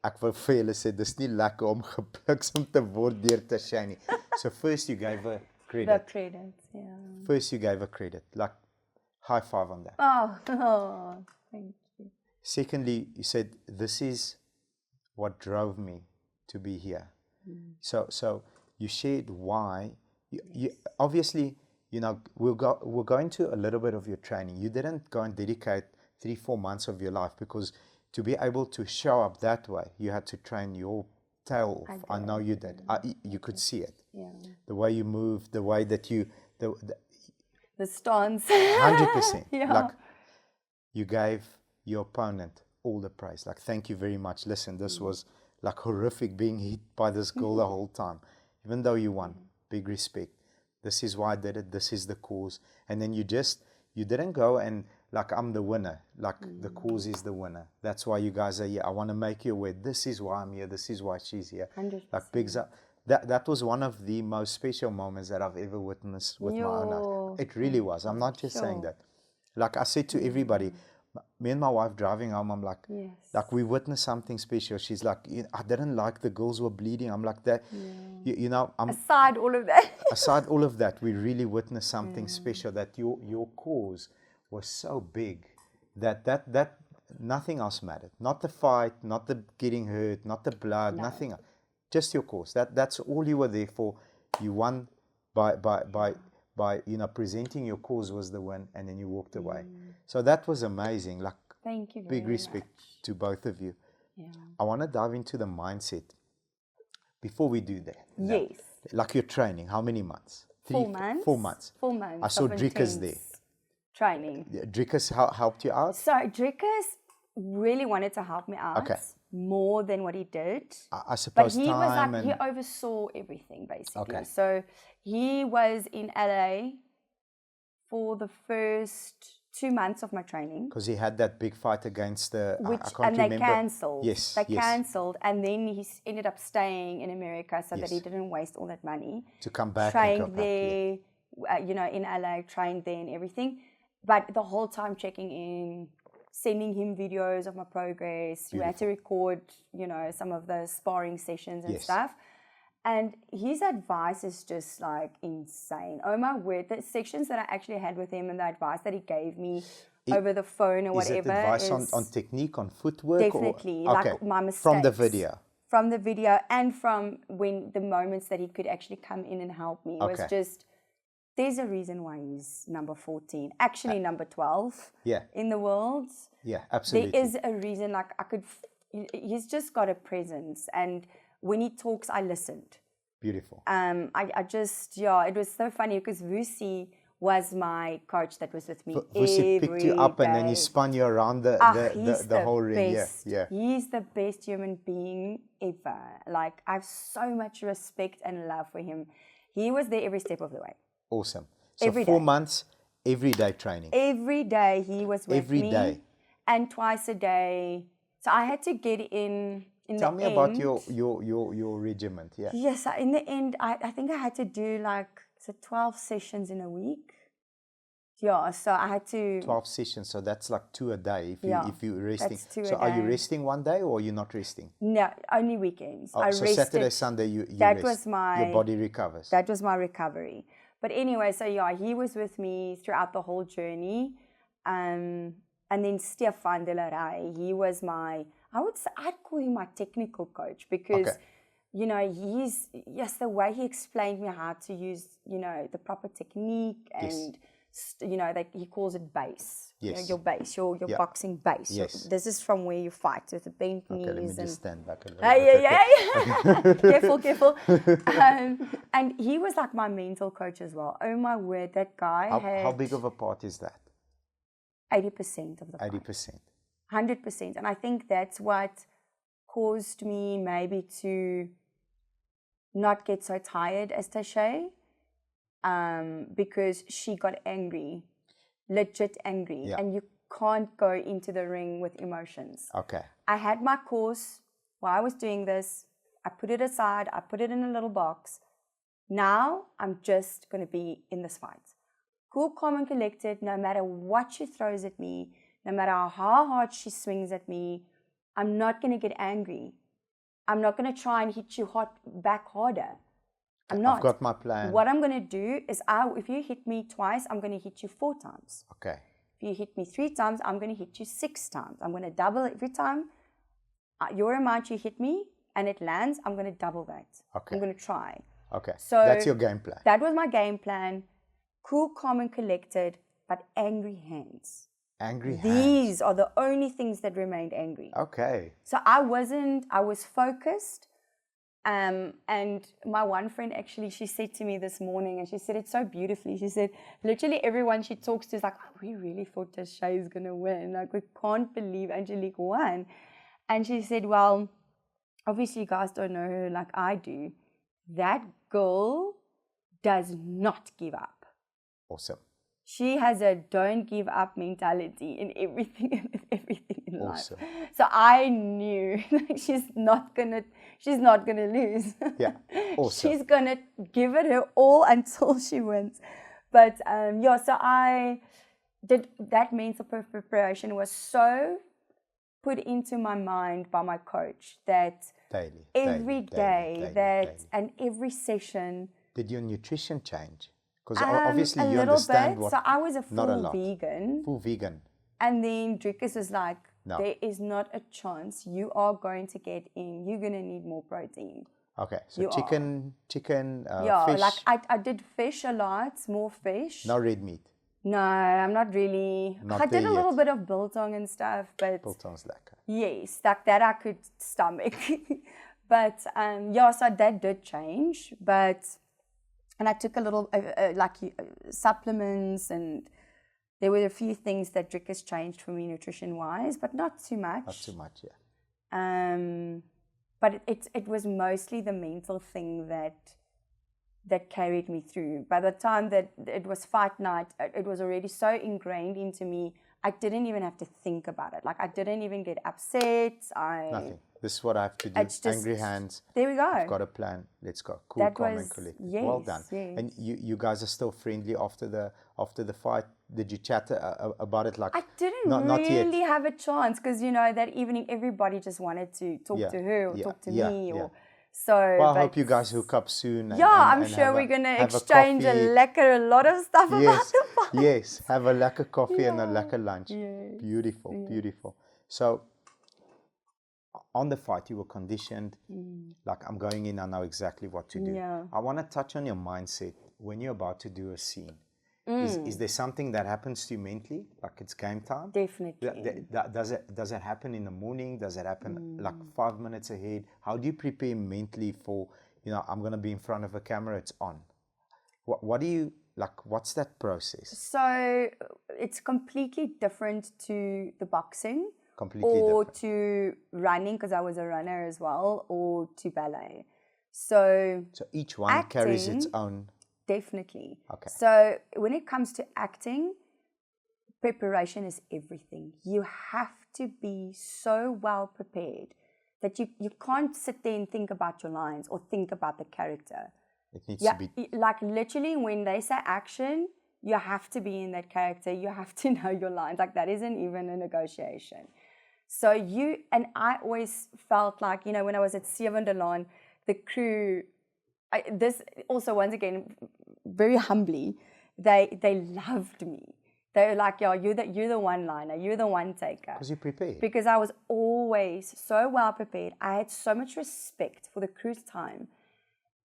ek wil vir julle sê, dis nie lekker om gebliksem te word deur Tasche nie. So first you gave her credit. The credit, yeah. First you gave her credit. Like, high five on that. Oh, thank you. Secondly, you said, this is what drove me to be here. So you shared why. You obviously, we'll go into a little bit of your training. You didn't go and dedicate 3-4 months of your life, because to be able to show up that way, you had to train your tail off. I know you did. You could see it. Yeah. The way you moved, the way that you... The stance. 100%. Yeah. Like, you gave your opponent all the praise. Like, thank you very much. Listen, this was like horrific, being hit by this girl the whole time. Even though you won, big respect. This is why I did it. This is the cause. And then you didn't go and, like, I'm the winner. Like, the cause is the winner. That's why you guys are here. I want to make you aware. This is why I'm here. This is why she's here. 100%. Like, bigs up. That was one of the most special moments that I've ever witnessed with my own eyes. It really was. I'm not just saying that. Like I said to everybody, me and my wife driving home, I'm like, like, we witnessed something special. She's like, I didn't like the girls were bleeding. I'm like, that, aside all of that. Aside all of that, we really witnessed something special, that your cause was so big that nothing else mattered. Not the fight, not the getting hurt, not the blood, nothing else. Just your cause. That's all you were there for. You won by presenting your cause was the win, and then you walked away. So that was amazing. Like, thank you very big respect to both of you. Yeah. I want to dive into the mindset before we do that. Yes. Like your training, how many months? 4 months. 4 months. 4 months. I saw Drickus there. Training. Drickus helped you out? So Drickus really wanted to help me out. Okay. More than what he did. I suppose. But he was like, he oversaw everything basically. Okay. So he was in LA for the first 2 months of my training. Because he had that big fight against the... and they cancelled. Yes. They cancelled. And then he ended up staying in America so that he didn't waste all that money. To come back. Trained there, in LA, trained there and everything. But the whole time checking in, sending him videos of my progress. Beautiful. We had to record, you know, some of the sparring sessions and Yes. stuff. And his advice is just like insane. Oh my word, the sessions that I actually had with him and the advice that he gave me over the phone or whatever. Is it advice on technique, on footwork? Definitely. Or, like my mistakes. From the video? From the video and from when the moments that he could actually come in and help me was just, there's a reason why he's number 14. Actually number 12 in the world. Yeah, absolutely. There is a reason, like he's just got a presence, and when he talks, I listened. Beautiful. I just, it was so funny because Vusi was my coach that was with me Vusi picked you up day. and then he spun you around the whole ring. Yeah. He's the best human being ever. Like, I have so much respect and love for him. He was there every step of the way. Awesome. So 4 months, every day training. Every day he was with me. Every day. And twice a day. So I had to get in Tell the me end. about your regiment. Yeah. Yes, in the end, I think I had to do like 12 sessions in a week. Yeah, so I had to... 12 sessions, so that's like 2 a day if you're resting. That's 2 so a are day. you resting one day or you're not resting? No, only weekends. I so rested. Saturday, Sunday you That rest. was my... Your body recovers. That was my recovery. But anyway, so he was with me throughout the whole journey. And then Stefan de la Rey, he was my... I'd call him my technical coach because... You know, the way he explained me how to use, you know, the proper technique and, you know, he calls it base. Yes. You know, your base, your boxing base. Yes. This is from where you fight with the bent knees. Okay, let me just stand back a little bit. Careful. And he was like my mental coach as well. Oh my word, that guy How big of a part is that? 80% of the part. 80%. 100%. And I think that's what caused me maybe to not get so tired as Tasche, because she got angry, legit angry, and you can't go into the ring with emotions. Okay. I had my course while I was doing this. I put it aside. I put it in a little box. Now I'm just going to be in this fight. Cool, calm, and collected. No matter what she throws at me, no matter how hard she swings at me, I'm not going to get angry. I'm not going to try and hit you back harder. I'm not. I've got my plan. What I'm going to do is, if you hit me twice, I'm going to hit you 4 times. Okay. If you hit me 3 times, I'm going to hit you 6 times. I'm going to double every time. Your amount you hit me and it lands, I'm going to double that. Okay. I'm going to try. Okay. So that's your game plan. That was my game plan. Cool, calm, and collected, but angry hands. Angry hands. These are the only things that remained angry. Okay. So I was focused. And my one friend actually, she said to me this morning, and she said it so beautifully. She said, literally everyone she talks to is like, oh, we really thought Tasche is going to win. Like, we can't believe Angelique won. And she said, well, obviously you guys don't know her like I do. That girl does not give up. Awesome. She has a don't give up mentality in everything in awesome. life. So I knew she's not gonna lose. Yeah. Awesome. She's gonna give it her all until she wins. But so I did that mental preparation was so put into my mind by my coach that every day and every session. Did your nutrition change? Because obviously you understand what. So I was a full vegan. Full vegan. And then Drickus was like, no. There is not a chance you are going to get in. You're going to need more protein. Okay, so chicken, fish. Like I did fish a lot, more fish. No red meat. No, I'm not really. I did a little bit of biltong and stuff, but biltong's lekker. Yes, like that I could stomach. But so that did change. And I took a little supplements, and there were a few things that Drickus changed for me nutrition-wise, but not too much. Not too much, yeah. But it was mostly the mental thing that carried me through. By the time that it was fight night, it was already so ingrained into me, I didn't even have to think about it. Like, I didn't even get upset. Nothing. This is what I have to do. It's just, Angry hands. there we go. I've got a plan. Let's go. Cool, That calm, was, and collected. yes, Well done. yes. And you guys are still friendly after the fight. Did you chat about it? Like I didn't not really yet. have a chance because, you know, that evening everybody just wanted to talk to her or talk to me. Or so. Well, I but hope you guys hook up soon. I'm sure we're going to exchange a lot of stuff about the fight. Yes, have a lekker coffee and a lekker lunch. Yes. Beautiful, beautiful. So, on the fight, you were conditioned. Like, I'm going in, I know exactly what to do. Yeah. I want to touch on your mindset when you're about to do a scene. Is there something that happens to you mentally, like it's game time? Definitely. Does it happen in the morning? Does it happen like 5 minutes ahead? How do you prepare mentally for, you know, I'm going to be in front of a camera, it's on? What do you, like, what's that process? So it's completely different to the boxing. Completely or different. to running, because I was a runner as well, or to ballet. So each one carries its own. Definitely. Okay. So when it comes to acting, preparation is everything. You have to be so well prepared that you can't sit there and think about your lines or think about the character. It needs to be like literally when they say action, you have to be in that character. You have to know your lines. Like that isn't even a negotiation. So I always felt like, you know, when I was at Laan, the crew, this also, once again, very humbly, they loved me. They were like, yeah, you're the one-liner, you're the one-taker. Because you prepared. Because I was always so well prepared. I had so much respect for the crew's time.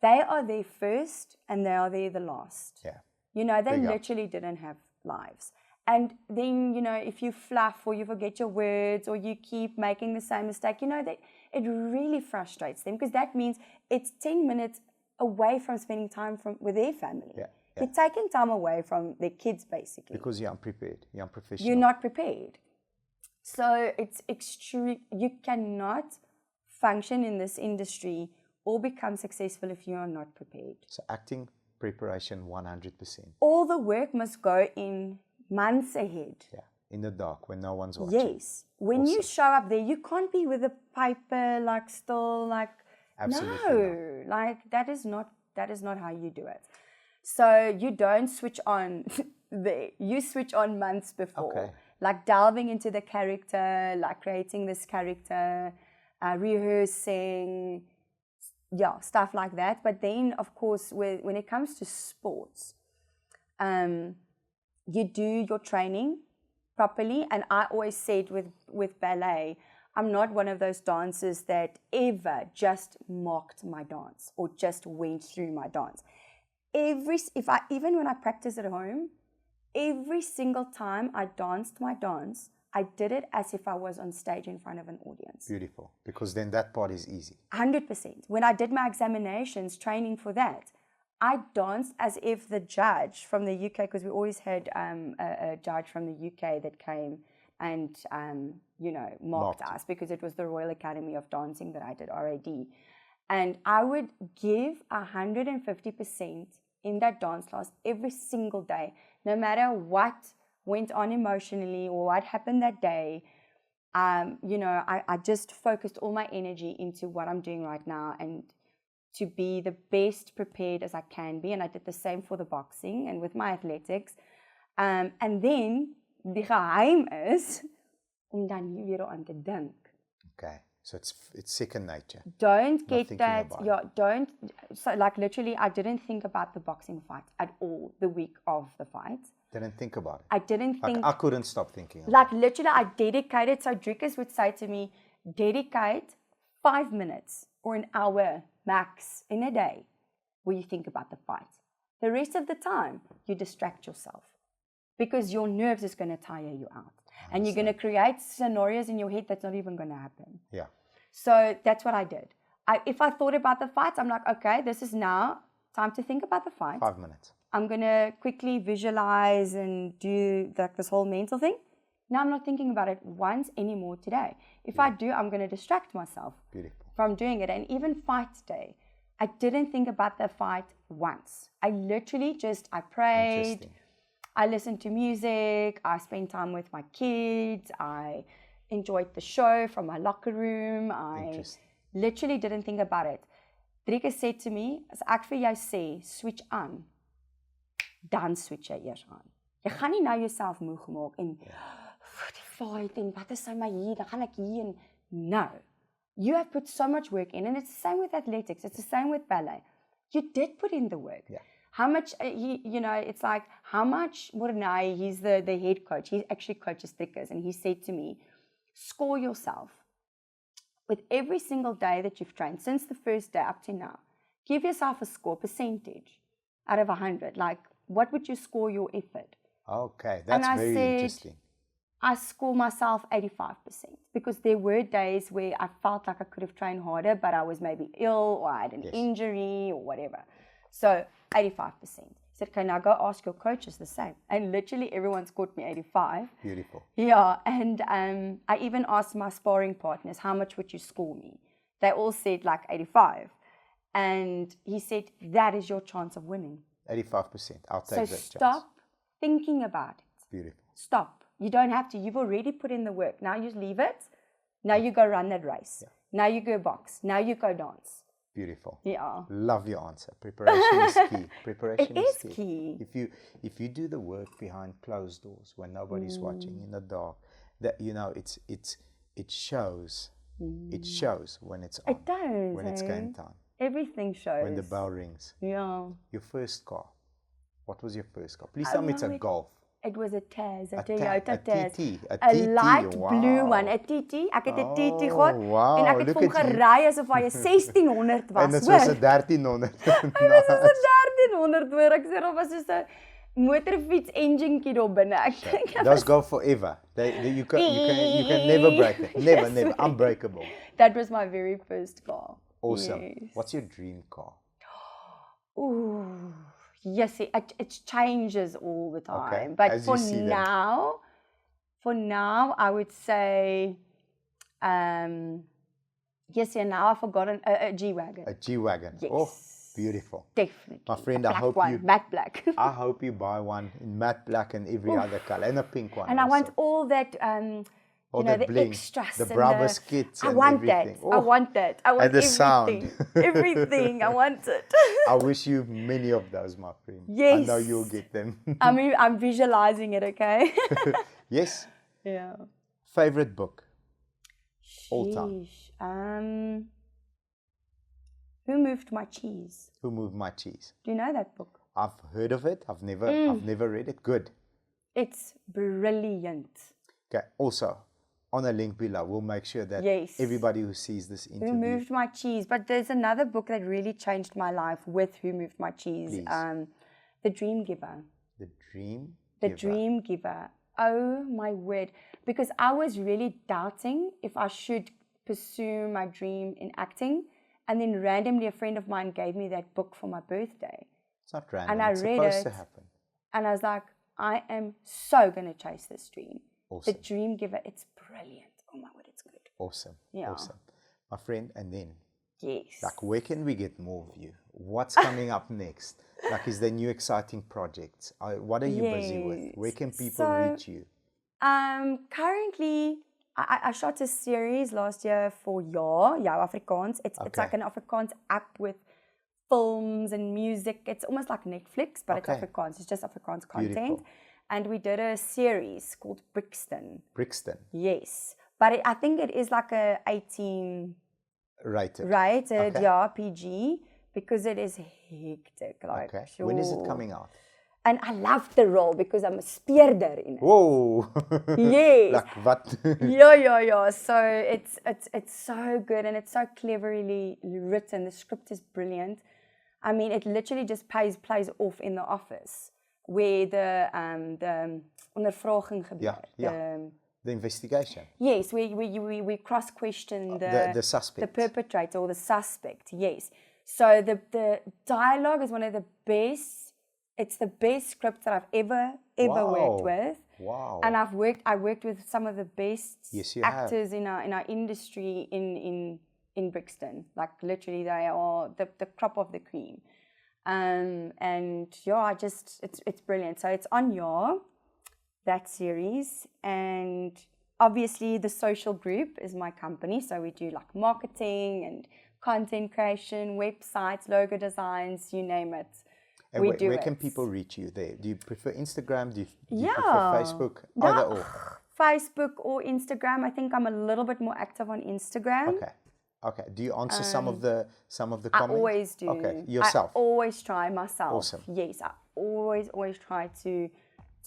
They are there first and they are there the last. Yeah. You know, they literally didn't have lives. And then, you know, if you fluff or you forget your words or you keep making the same mistake, you know, it really frustrates them because that means it's 10 minutes away from spending time with their family. Yeah. You're taking time away from their kids, basically. Because you're unprepared, you're unprofessional. You're not prepared. So it's extreme. You cannot function in this industry or become successful if you are not prepared. So acting preparation 100%. All the work must go in months ahead. Yeah, in the dark when no one's watching. Yes. When you show up there, you can't be with a paper like still like absolutely no. Not. Like that is not how you do it. So you don't switch on there. You switch on months before. Okay. Like delving into the character, like creating this character, rehearsing, stuff like that. But then, of course, when it comes to sports, you do your training properly. And I always said with ballet, I'm not one of those dancers that ever just mocked my dance or just went through my dance. Even when I practice at home, every single time I danced my dance, I did it as if I was on stage in front of an audience. Beautiful, because then that part is easy. 100%. When I did my examinations, training for that, I danced as if the judge from the UK, because we always had a judge from the UK that came and, mocked us because it was the Royal Academy of Dancing that I did, RAD. And I would give 150% in that dance class every single day, no matter what went on emotionally or what happened that day. I just focused all my energy into what I'm doing right now and to be the best prepared as I can be. And I did the same for the boxing and with my athletics. And then, die geheim is om dan nie weer aan te dink. Okay. So it's second nature. Don't get that. Don't. So like literally, I didn't think about the boxing fight at all the week of the fight. Didn't think about it. I didn't think. I couldn't stop thinking. Like literally, I dedicated. So Drikas would say to me, dedicate 5 minutes or an hour max in a day where you think about the fight. The rest of the time, you distract yourself because your nerves is going to tire you out. And you're going to create scenarios in your head that's not even going to happen. Yeah. So that's what I did. If I thought about the fights, I'm like, okay, this is now time to think about the fight. 5 minutes. I'm going to quickly visualize and do this whole mental thing. Now I'm not thinking about it once anymore today. If I do, I'm going to distract myself from doing it. And even fight day, I didn't think about the fight once. I literally I prayed. I listened to music, I spent time with my kids, I enjoyed the show from my locker room. I literally didn't think about it. Driekus said to me, as ek vir jou sê, switch aan, dan switch jy eers aan. Jy gaan nie nou jouself moeg maak en fight en wat is nou my hier, dan gaan ek hier en no. You have put so much work in, and it's the same with athletics, it's the same with ballet. You did put in the work. Yeah. How much, it's like, how much, Mornay, he's the head coach, he actually coaches Driekus, and he said to me, score yourself. With every single day that you've trained, since the first day up to now, give yourself a score percentage out of 100. Like, what would you score your effort? Okay, that's very interesting. I score myself 85% because there were days where I felt like I could have trained harder, but I was maybe ill or I had an injury or whatever. So 85%. I said, okay, now go ask your coaches the same. And literally everyone scored me 85. Beautiful. Yeah, and I even asked my sparring partners, how much would you score me? They all said like 85. And he said, that is your chance of winning. 85%. I'll take that chance. So stop thinking about it. Beautiful. Stop. You don't have to. You've already put in the work. Now you leave it. Now you go run that race. Yeah. Now you go box. Now you go dance. Beautiful. Yeah. Love your answer. Preparation is key. Preparation is key. If you do the work behind closed doors when nobody's watching in the dark, that it shows. It shows when it's on. It does. When it's game time. Everything shows. When the bell rings. Yeah. Your first car. What was your first car? Please tell me it's a Golf. It was a Taz, a Toyota Taz. A light blue one, a TT. Ek het 'n TT gehad en ek het hom gery asof hy 1600 was. En dit was 'n 1300. Hy was 'n 1300 hoor. Ek sê daar was so 'n motorfiets enjinkie daar binne. Those go forever. You can never break it. Never. Unbreakable. That was my very first car. Awesome. Yes. What's your dream car? Ooh. Yes, it changes all the time. Okay. But As for now, I would say, now I've forgotten a G-Wagon. A G-Wagon. Yes. Oh, beautiful. Definitely. My friend, I hope matte black. I hope you buy one in matte black and every other color, and a pink one. And also. I want all that. The bling, extras, the Bravo skits, I want that. Oh. I want that. I want and the everything. sound. Everything. I want it. I wish you many of those, my friend. Yes. I know you'll get them. I'm visualizing it. Okay. Yes. Yeah. Favorite book. All time. Who Moved My Cheese? Who Moved My Cheese? Do you know that book? I've heard of it. I've never read it. Good. It's brilliant. Okay. Also, on a link below, we'll make sure that everybody who sees this interview. Who Moved My Cheese? But there's another book that really changed my life with Who Moved My Cheese. Please. The Dream Giver. The Dream Giver. The Dream Giver. Oh my word. Because I was really doubting if I should pursue my dream in acting. And then randomly a friend of mine gave me that book for my birthday. It's not random. And I read supposed to happen. And I was like, I am so going to chase this dream. Awesome. The Dream Giver, it's brilliant. Oh my word, it's good. Awesome. Yeah. Awesome. My friend, and then? Yes. Like, where can we get more of you? What's coming up next? Like, is there new exciting projects? What are you busy with? Where can people reach you? Currently, I shot a series last year for Jou Afrikaans. It's like an Afrikaans app with films and music. It's almost like Netflix, but it's Afrikaans. It's just Afrikaans content. Beautiful. And we did a series called Brixton. Brixton? Yes. But I think it is like a 18... Rated, PG, because it is hectic. Like, sure. When is it coming out? And I love the role because I'm a speerder in it. Whoa! Yes. Like what? Yeah. So it's so good and it's so cleverly written. The script is brilliant. I mean, it literally just plays off in the office where the ondervraging gebeur. Yeah. The investigation. Yes, we cross-question the suspect. The perpetrator or the suspect, yes. So the dialogue is one of the best. It's the best script that I've ever worked with. Wow. And I worked with some of the best actors have. in our industry in Brixton. Like literally they are the crop of the cream. And yeah, it's brilliant. So it's on that series, and obviously the social group is my company, so we do like marketing and content creation, websites, logo designs, you name it. And where can people reach you there? Do you prefer Instagram? Do you prefer Facebook? Either or. Facebook or Instagram. I think I'm a little bit more active on Instagram. Okay. Do you answer some of the comments? I always do. Okay, yourself. I always try myself. Awesome. Yes, I always try to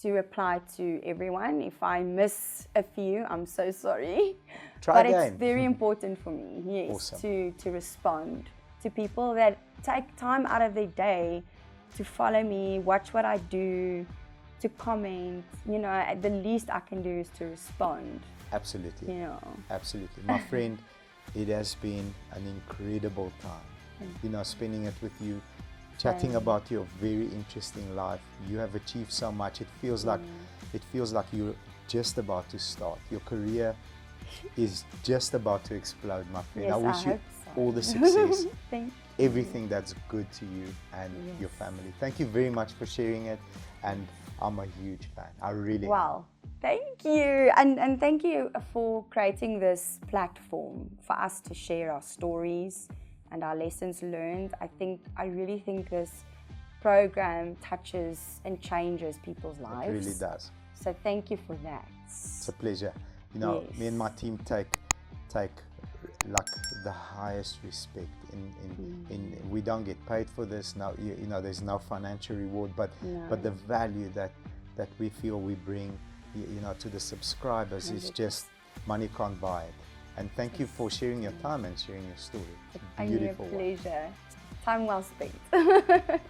reply to everyone. If I miss a few, I'm so sorry. Try again. But it's very important for me, yes, awesome. to respond to people that take time out of their day to follow me, watch what I do, to comment. You know, the least I can do is to respond. Absolutely. You know. Absolutely. My friend, it has been an incredible time, you know, spending it with you, chatting about your very interesting life. You have achieved so much. It feels like you're just about to start. Your career is just about to explode, my friend. Yes, I wish you so. all the success. Thank you. Everything that's good to you and your family. Thank you very much for sharing it, and I'm a huge fan. I really am. Thank you, and thank you for creating this platform for us to share our stories and our lessons learned. I really think this program touches and changes people's lives. It really does. So thank you for that. It's a pleasure. You know, me and my team take like the highest respect in we don't get paid for this now. You know, there's no financial reward, but the value that we feel we bring, you know, to the subscribers is just money can't buy it. And thank you for sharing your time and sharing your story. It's a beautiful pleasure. Time well spent.